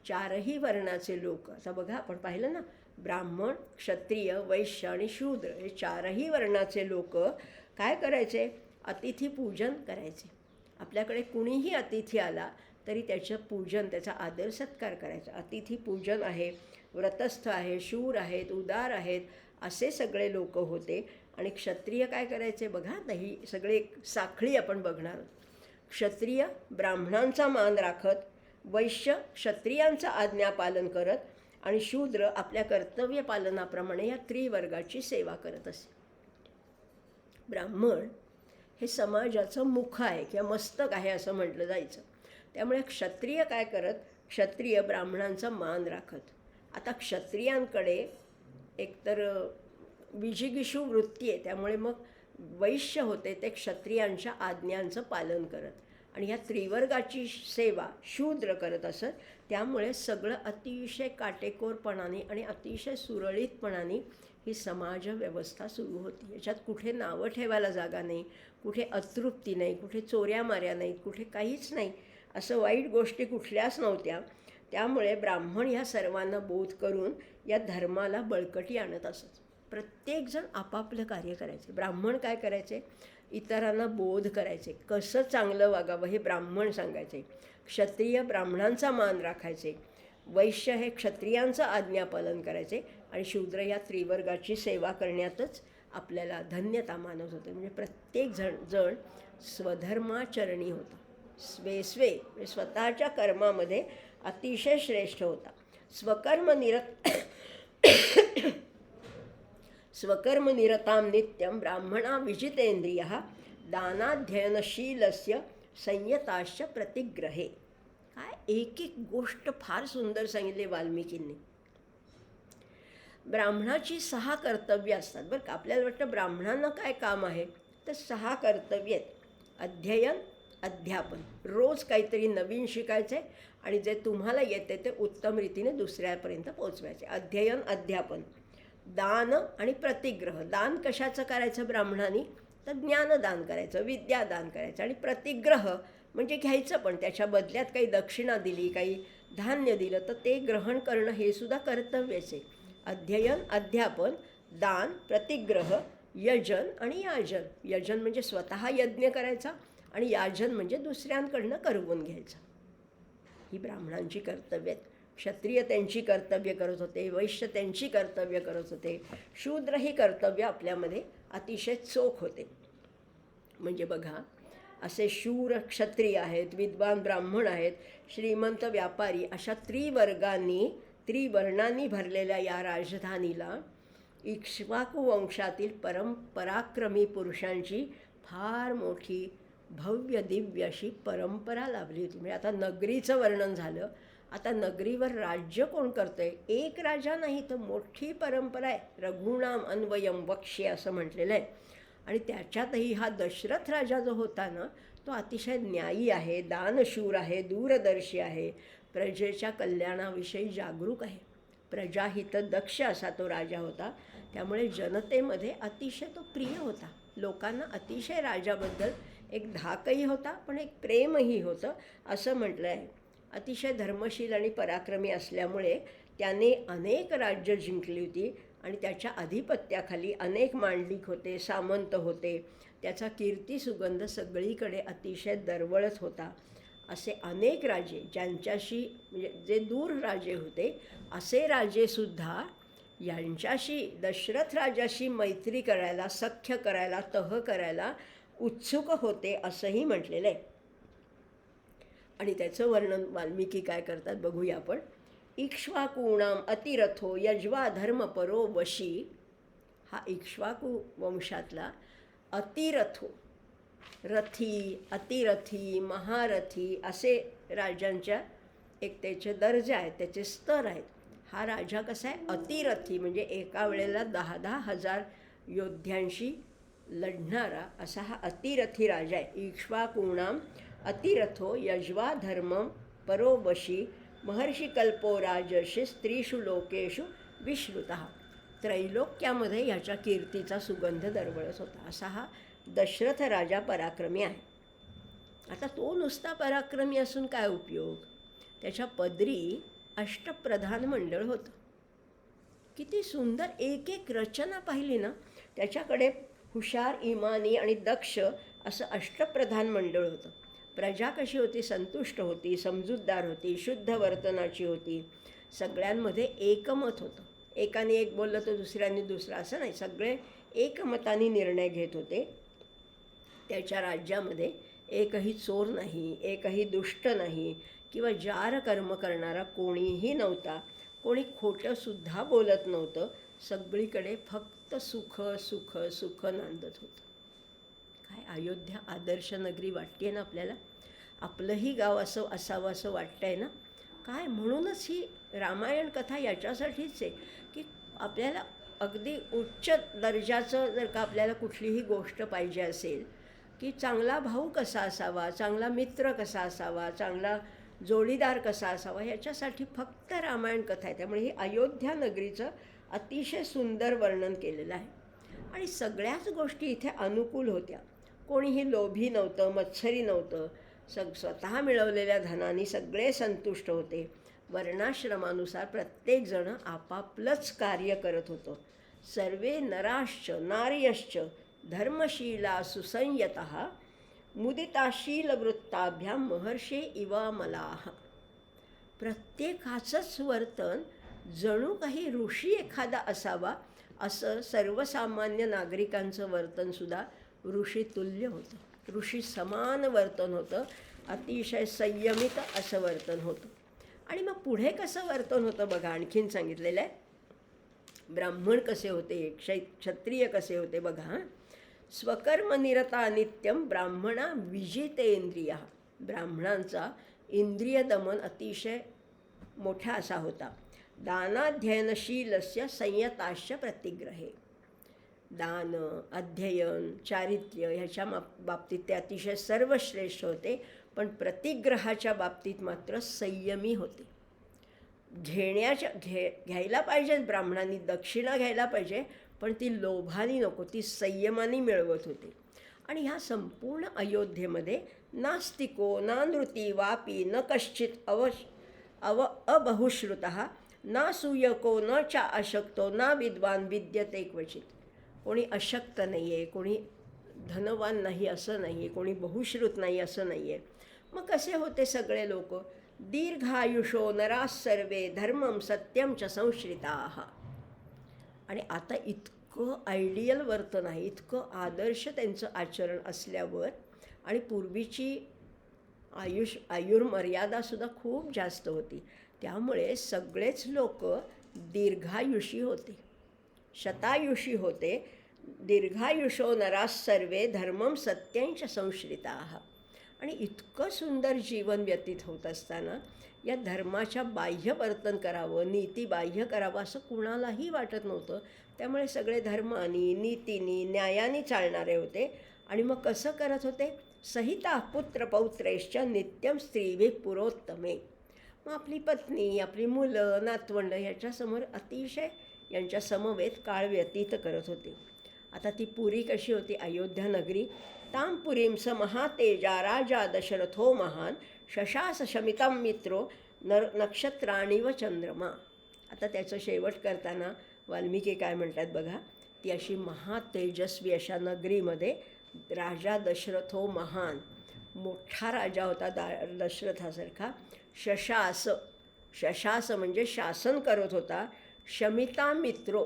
चारही वर्णाचे लोक, आता बघा आपण पाहिलं ना, ब्राह्मण, क्षत्रिय, वैश्य आणि शूद्र हे चारही वर्णाचे लोक काय करायचे? अतिथी पूजन करायचे. आपल्याकडे कुणीही अतिथी आला तरी त्याचं पूजन, त्याचा आदर सत्कार करायचा. अतिथी पूजन आहे, व्रतस्थ आहे, शूर आहेत, उदार आहेत, असे सगळे लोक होते. आणि क्षत्रिय काय करायचे बघा, ही सगळे साखळी आपण बघणार आहोत. क्षत्रिय ब्राह्मणांचा मान राखत, वैश्य क्षत्रियांचं आज्ञापालन करत आणि शूद्र आपल्या कर्तव्य पालनाप्रमाणे या त्रिवर्गाची सेवा करत असे. ब्राह्मण हे समाजाचं मुख आहे किंवा मस्तक आहे असं म्हटलं जायचं. त्यामुळे क्षत्रिय काय करत? क्षत्रिय ब्राह्मणांचा मान राखत. आता क्षत्रियांकडे एकतर विजिगीषू वृत्ती आहे, त्यामुळे मग वैश्य होते ते क्षत्रियांच्या आज्ञांचं पालन करत आणि ह्या त्रिवर्गाची सेवा शूद्र करत असत. त्यामुळे सगळं अतिशय काटेकोरपणाने आणि अतिशय सुरळीतपणाने ही समाज व्यवस्था सुरू होती. याच्यात कुठे नावं ठेवायला जागा नाही, कुठे अतृप्ती नाही, कुठे चोऱ्या माऱ्या नाहीत, कुठे काहीच नाही, असं वाईट गोष्टी कुठल्याच नव्हत्या. त्यामुळे ब्राह्मण ह्या सर्वांना बोध करून या धर्माला बळकटी आणत असत. प्रत्येकजण आपापलं कार्य करायचे. ब्राह्मण काय करायचे? इतरांना बोध करायचे, कसं चांगलं वागावं हे ब्राह्मण सांगायचे. क्षत्रिय ब्राह्मणांचा मान राखायचे, वैश्य हे क्षत्रियांचं आज्ञापालन करायचे आणि शूद्र या त्रिवर्गाची सेवा करण्यातच आपल्याला धन्यता मानत होते. म्हणजे प्रत्येक जण स्वधर्माचरणी होता, स्वे म्हणजे स्वतःच्या कर्मामध्ये अतिशय श्रेष्ठ होता. स्वकर्मनिरतां नित्यं ब्राह्मणा विजितेंद्रियः दानाध्ययनशीलस्य संयताश्च प्रतिग्रहे. काय एक एक गोष्ट फार सुंदर सांगितली वाल्मिकींनी. ब्राह्मणाची 6 कर्तव्य असतात बरं का. आपल्याला वाटतं ब्राह्मणांना काय काम आहे, तर 6 कर्तव्य आहेत. अध्ययन, अध्यापन, रोज काहीतरी नवीन शिकायचे आणि जे तुम्हाला येते ते उत्तम रीतीने दुसऱ्यापर्यंत पोचवायचे. अध्ययन, अध्यापन, दान आणि प्रतिग्रह. दान कशाचं करायचं ब्राह्मणांनी, तर ज्ञानदान करायचं, विद्यादान करायचं. आणि प्रतिग्रह म्हणजे घ्यायचं, पण त्याच्या बदल्यात काही दक्षिणा दिली, काही धान्य दिलं तर ते ग्रहण करणं हे सुद्धा कर्तव्यच आहे. अध्ययन, अध्यापन, दान, प्रतिग्रह, यजन आणि याजन. यजन म्हणजे स्वतः यज्ञ करायचा आणि याजन म्हणजे दुसऱ्यांकडनं करवून घ्यायचं. ही ब्राह्मणांची कर्तव्य आहेत. क्षत्रिय त्यांची कर्तव्य करत होते, वैश्य त्यांची कर्तव्य करत होते, शूद्र ही कर्तव्य आपल्यामध्ये अतिशय चोख होते. म्हणजे बघा, असे शूर क्षत्रिय आहेत, विद्वान ब्राह्मण आहेत, श्रीमंत व्यापारी, अशा त्रिवर्णांनी भरलेल्या या राजधानीला इक्ष्वाकू वंशातील पराक्रमी पुरुषांची फार मोठी भव्य दिव्य अशी परंपरा लाभली होती. म्हणजे आता नगरीचं वर्णन झालं. आता नगरीवर राज्य कोण करतं आहे? एक राजा नाही, तर मोठी परंपरा आहे. रघुणाम अन्वयम वक्ष्य असं म्हटलेलं आहे. आणि त्याच्यातही हा दशरथ राजा जो होता ना, तो अतिशय न्यायी आहे, दानशूर आहे, दूरदर्शी आहे, प्रजेच्या कल्याणाविषयी जागरूक आहे, प्रजाहित दक्ष असा तो राजा होता. त्यामुळे जनतेमध्ये अतिशय तो प्रिय होता. लोकांना अतिशय राजाबद्दल एक धाकही होता, पण एक प्रेमही होतं असं म्हटलं आहे. अतिशय धर्मशील आणि पराक्रमी असल्यामुळे त्याने अनेक राज्य जिंकली होती आणि त्याच्या अधिपत्याखाली अनेक मांडलिक होते, सामंत होते. त्याचा कीर्ती सुगंध सगळीकडे अतिशय दरवळत होता. असे अनेक राजे ज्यांच्याशी म्हणजे जे दूर राजे होते, असे राजेसुद्धा यांच्याशी दशरथ राजाशी मैत्री करायला, सख्य करायला, तह करायला उत्सुक होते असंही म्हटलेलं आहे. आणि त्याचं वर्णन वाल्मिकी काय करतात बघूया आपण. इक्ष्वाकूणाम अतिरथो यज्वा धर्मपरो वशी. हा इक्ष्वाकू वंशातला अतिरथो, रथी, अतिरथी, महारथी असे राजांच्या एक त्याचे दर्जे आहेत, त्याचे स्तर आहेत. हा राजा कसा आहे? अतिरथी म्हणजे एका वेळेला 10,000 हजार योद्ध्यांशी लढणारा असा हा अतिरथी राजा आहे. इक्ष्वाकूणाम अतिरथो यज्वा धर्मम परोवशी महर्षी कल्पो राजर्षी स्त्रीषु लोकेषु विश्रुतः. त्रैलोक्यामध्ये ह्याच्या कीर्तीचा सुगंध दरवळत होता. असा हा दशरथ राजा पराक्रमी आहे. आता तो नुसता पराक्रमी असून काय उपयोग? त्याच्या पदरी अष्टप्रधान मंडळ होतं. किती सुंदर एक एक रचना पाहिली ना, त्याच्याकडे हुशार, इमानी आणि दक्ष असं अष्टप्रधान मंडळ होतं. प्रजा कशी होती? संतुष्ट होती, समजूतदार होती, शुद्ध वर्तनाची होती. सगळ्यांमध्ये एकमत होतं. एकाने एक बोललं तर दुसऱ्याने दुसरा, असं नाही, सगळे एकमताने निर्णय घेत होते. त्याच्या राज्यामध्ये एकही चोर नाही, एकही दुष्ट नाही किंवा जार कर्म करणारा कोणीही नव्हता. कोणी खोटंसुद्धा बोलत नव्हतं. सगळीकडे फक्त सुख सुख सुख नांदत होतं. काय अयोध्या आदर्श नगरी वाटते ना आपल्याला. आपलंही गाव असं असावं असं वाटतंय ना. काय म्हणूनच ही रामायण कथा याच्यासाठीच आहे की आपल्याला अगदी उच्च दर्जाचं जर का आपल्याला कुठलीही गोष्ट पाहिजे असेल की चांगला भाऊ कसा असावा, चांगला मित्र कसा असावा, चांगला जोडीदार कसा असावा, ह्याच्यासाठी फक्त रामायण कथा आहे. त्यामुळे ही अयोध्या नगरीचं अतिशय सुंदर वर्णन केलेलं आहे. आणि सगळ्याच गोष्टी इथे अनुकूल होत्या. कोणीही लोभी नव्हतं, मत्सरी नव्हतं. स्वतः मिळवलेल्या धनाने सगळे संतुष्ट होते. वर्णाश्रमानुसार प्रत्येकजण आपापलंच कार्य करत होतं. सर्वे नराश्च नार्यश्च धर्मशीला सुसंयतः मुदिताशीलवृत्ताभ्यां महर्षे इवामलाः. प्रत्येकाचंच वर्तन जणू काही ऋषी एखादा असावा असं सर्वसामान्य नागरिकांचं वर्तनसुद्धा ऋषितुल्य होतं. ऋषी समान वर्तन होतं. अतिशय संयमित असं वर्तन होतं. आणि मग पुढे कसं वर्तन होतं बघा, आणखीन सांगितलेलं आहे. ब्राह्मण कसे होते, क्षत्रिय कसे होते बघा. स्वकर्मनिरता नित्यम ब्राह्मणा विजितेंद्रिया. ब्राह्मणांचा इंद्रिय दमन अतिशय मोठा असा होता. दानाध्ययनशीलस्य संयताश्च प्रतिग्रहे. दान, अध्ययन, चारित्र्य ह्याच्या बाबतीत ते अतिशय सर्वश्रेष्ठ होते. पण प्रतिग्रहाच्या बाबतीत मात्र संयमी होते. घ्यायला पाहिजे ब्राह्मणांनी, दक्षिणा घ्यायला पाहिजे, पण ती लोभानी नको, ती संयमाने मिळवत होते. आणि ह्या संपूर्ण अयोध्येमध्ये नास्तिको ना नृती वापी न कश्चित अबहुश्रुतः ना सूयको न चा अशक्तो ना विद्वान विद्यते क्वचित. कोणी अशक्त नाही आहे, कोणी धनवान नाही असं नाही आहे, कोणी बहुश्रुत नाही असं नाही आहे. मग कसे होते सगळे लोक? दीर्घायुषो नरास सर्वे धर्मम सत्यम च संश्रिताः. आणि आता इतकं आयडियल वर्तन आहे, इतकं आदर्श त्यांचं आचरण असल्यावर आणि पूर्वीची आयुर्मर्यादासुद्धा खूप जास्त होती. त्यामुळे सगळेच लोक दीर्घायुषी होते, शतायुषी होते. दीर्घायुषो नरास सर्वे धर्मम सत्यंच संश्रिताः. आणि इतकं सुंदर जीवन व्यतीत होत असताना या धर्माच्या बाह्य वर्तन करावं, नीती बाह्य करावं असं कुणालाही वाटत नव्हतं. त्यामुळे सगळे धर्मानी, नीतीनी, न्यायाने चालणारे होते. आणि मग कसं करत होते? सहिता पुत्रपौत्रेश्च नित्यम स्त्रीभिः पुरोत्तमे. मग आपली पत्नी, आपली मुलं, नातवंड ह्याच्यासमोर अतिशय यांच्या समवेत काळ व्यतीत करत होते. आता ती पुरी कशी होती? अयोध्या नगरी. तां पुरीं स महातेजा राजा दशरथो महान शशास शमितां मित्रो नक्षत्राणीव चंद्रमा. आता त्याचं शेवट करताना वाल्मिकी काय म्हणतात बघा. ती अशी महातेजस्वी अशा नगरीमध्ये राजा दशरथो महान, मोठा राजा होता दशरथासारखा. शशास म्हणजे शासन करत होता. शमिता मित्रो,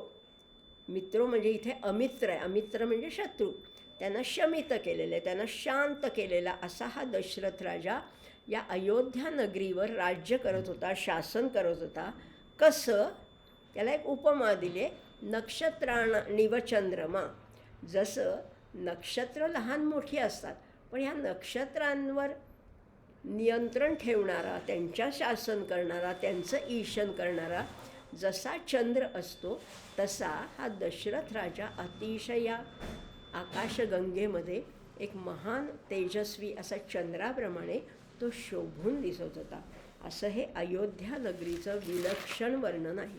मित्रो म्हणजे इथे अमित्र आहे, अमित्र म्हणजे शत्रू. त्यांना शमित केलेलं आहे, त्यांना शांत केलेला असा हा दशरथ राजा या अयोध्या नगरीवर राज्य करत होता, शासन करत होता. कसं? त्याला एक उपमा दिली, नक्षत्राणीव चंद्रमा. जसं नक्षत्र लहान मोठी असतात, पण ह्या नक्षत्रांवर नियंत्रण ठेवणारा, त्यांच्या शासन करणारा, त्यांचं ईशन करणारा जसा चंद्र असतो तसा हा दशरथ राजा अतिशय या आकाशगंगेमध्ये एक महान तेजस्वी असा चंद्राप्रमाणे तो शोभून दिसत होता. असं हे अयोध्या नगरीचं विलक्षण वर्णन आहे.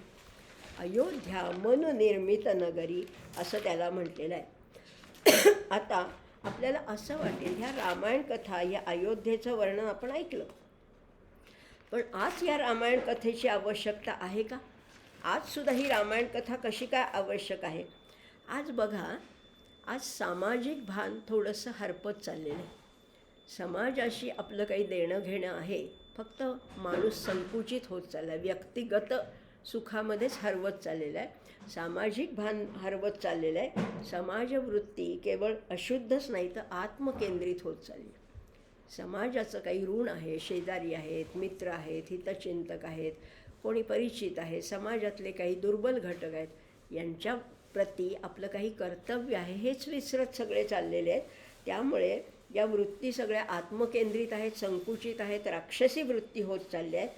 अयोध्या मनुनिर्मित नगरी असं त्याला म्हटलेलं आहे. आता आपल्याला असं वाटेल ह्या रामायण कथा, या अयोध्येचं वर्णन आपण ऐकलं, पण आज या रामायण कथेची आवश्यकता आहे का? आजसुद्धा ही रामायण कथा कशी काय आवश्यक आहे? आज बघा, आज सामाजिक भान थोडंसं हरपत चाललेलं आहे. समाजाशी आपलं काही देणं घेणं आहे, फक्त माणूस संकुचित होत चालला आहे, व्यक्तिगत सुखामध्येच हरवत चाललेलं आहे. सामाजिक भान हरवत चाललेलं आहे. समाजवृत्ती केवळ अशुद्धच नाही तर आत्मकेंद्रित होत चालली आहे. समाजाचं काही ऋण आहे, शेजारी आहेत, मित्र आहेत, हितचिंतक आहेत, कोणी परिचित आहे, समाजातले काही दुर्बल घटक आहेत, यांच्या प्रती आपलं काही कर्तव्य आहे हेच विसरत सगळे चाललेले आहेत. त्यामुळे या वृत्ती सगळ्या आत्मकेंद्रित आहेत, संकुचित आहेत, राक्षसी वृत्ती होत चालल्या आहेत,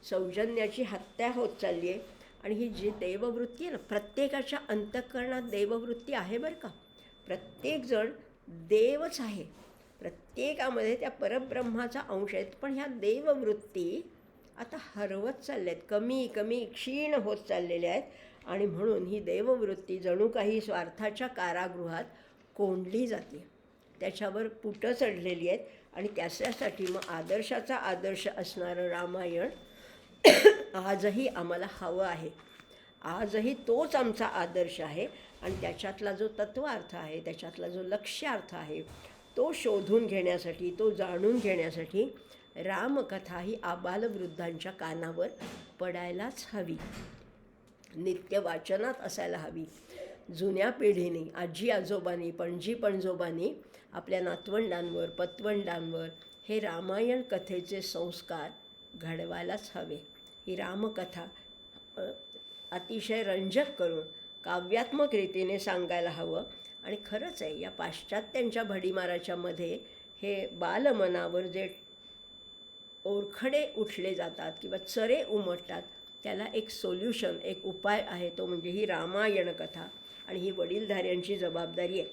सौजन्याची हत्या होत चालली आहे. आणि ही जी देववृत्ती आहे ना, प्रत्येकाच्या अंतःकरणात देववृत्ती आहे बरं का. प्रत्येकजण देवच आहे, प्रत्येकामध्ये त्या परब्रह्माचा अंश आहेत. पण ह्या देववृत्ती आता हरवत चालल्या आहेत, कमी कमी क्षीण होत चाललेल्या आहेत. आणि म्हणून ही देववृत्ती जणू काही स्वार्थाच्या कारागृहात कोंडली जाते, त्याच्यावर पुटं चढलेली आहेत. आणि त्याच्यासाठी मग आदर्शाचा आदर्श असणारं रामायण आजही आम्हाला हवं आहे. आजही तोच आमचा आदर्श आहे. आणि त्याच्यातला जो तत्वार्थ आहे, त्याच्यातला जो लक्ष्यार्थ आहे, तो शोधून घेण्यासाठी, तो जाणून घेण्यासाठी रामकथा ही आबालवृद्धांच्या कानावर पडायलाच हवी, नित्य वाचनात असायला हवी. जुन्या पिढीने, आजी आजोबांनी, पणजी पणजोबांनी आपल्या नातवंडांवर, पतवंडांवर हे रामायण कथेचे संस्कार घडवायलाच हवे. ही रामकथा अतिशय रंजक करून काव्यात्मक रीतीने सांगायला हवं. आणि खरंच आहे, या पाश्चात्यांच्या भडीमाराच्या मध्ये हे बालमनावर जे ओरखडे उठले जातात किंवा चरे उमटतात, त्याला एक सोल्युशन, एक उपाय आहे, तो म्हणजे ही रामायण कथा. आणि ही वडीलधाऱ्यांची जबाबदारी आहे.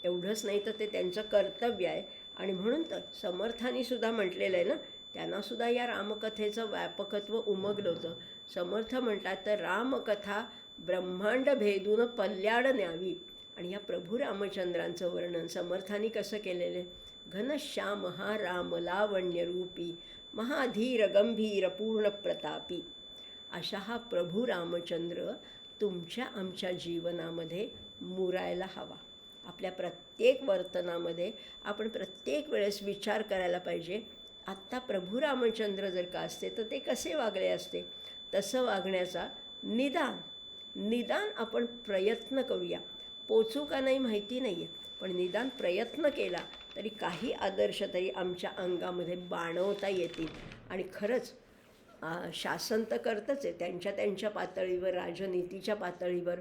एवढंच नाही तर ते त्यांचं कर्तव्य आहे. आणि म्हणून तर समर्थांनीसुद्धा म्हटलेलं आहे ना, त्यांनासुद्धा या रामकथेचं व्यापकत्व उमगलं होतं. समर्थ म्हणतात तर रामकथा ब्रह्मांड भेदून पल्ल्याड न्यावी. आणि ह्या प्रभू रामचंद्रांचं वर्णन समर्थांनी कसं केलेलं आहे? घनश्याम हा राम लावण्यरूपी, महाधीर गंभीर पूर्ण प्रतापी. अशा हा प्रभू रामचंद्र तुमच्या आमच्या जीवनामध्ये मुरायला हवा. आपल्या प्रत्येक वर्तनामध्ये आपण प्रत्येक वेळेस विचार करायला पाहिजे, आत्ता प्रभू रामचंद्र जर का असते तर ते कसे वागले असते. तसं वागण्याचा निदान आपण प्रयत्न करूया. पोचू का नाही माहिती नाही आहे, पण निदान प्रयत्न केला तरी काही आदर्श तरी आमच्या अंगामध्ये बाणवता येतील. आणि खरंच शासन तर करतच आहे, त्यांच्या पातळीवर, राजनीतीच्या पातळीवर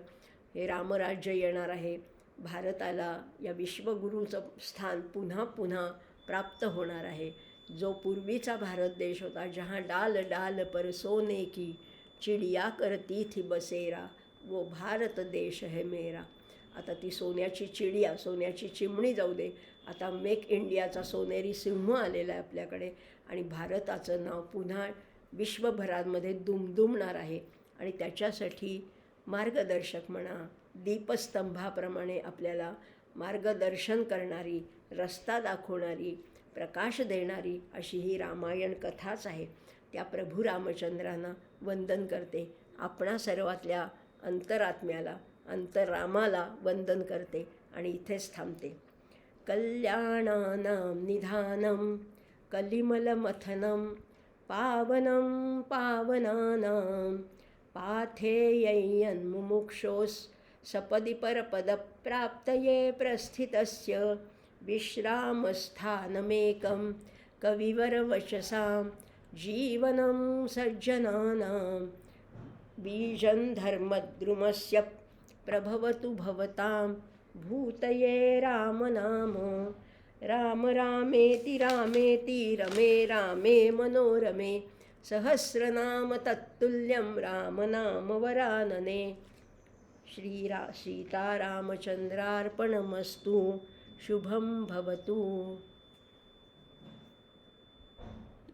हे रामराज्य येणार आहे. भारताला या विश्वगुरूचं स्थान पुन्हा पुन्हा प्राप्त होणार आहे. जो पूर्वीचा भारत देश होता, जहाँ डाल डाल पर सोने की चिडिया करती थी बसेरा, वो भारत देश है मेरा. आता ती सोन्याची चिडिया, सोन्याची चिमणी जाऊ दे, आता मेक इंडियाचा सोनेरी सिंह आलेला आहे आपल्याकडे. आणि भारताचं नाव पुन्हा विश्वभरामध्ये दुमदुमणार आहे. आणि त्याच्यासाठी मार्गदर्शक म्हणा, दीपस्तंभाप्रमाणे आपल्याला मार्गदर्शन करणारी, रस्ता दाखवणारी, प्रकाश देणारी अशी ही रामायण कथाच आहे. त्या प्रभू रामचंद्रांना वंदन करते. आपणा सर्वातल्या अंतरात्म्याला, अंतरामाला वंदन करते आणि इथेच थांबते. कल्याणानां निधानं कलिमलमथनं पावनं पावनानां पाथेयन्मुमुक्षोस् सपदि परपदप्राप्तये प्रस्थितस्य विश्रामस्थानमेकं कविवरवचसां जीवनं सज्जनानां बीजं धर्मद्रुमस्य प्रभवतु भवतां भूतये रामनाम. राम रामेति रामेति रमे रामे मनोरमे सहस्रनाम तत्तुल्यं रामनाम वरानने. सीतारामचंद्रार्पणमस्तु. शुभं भवतु.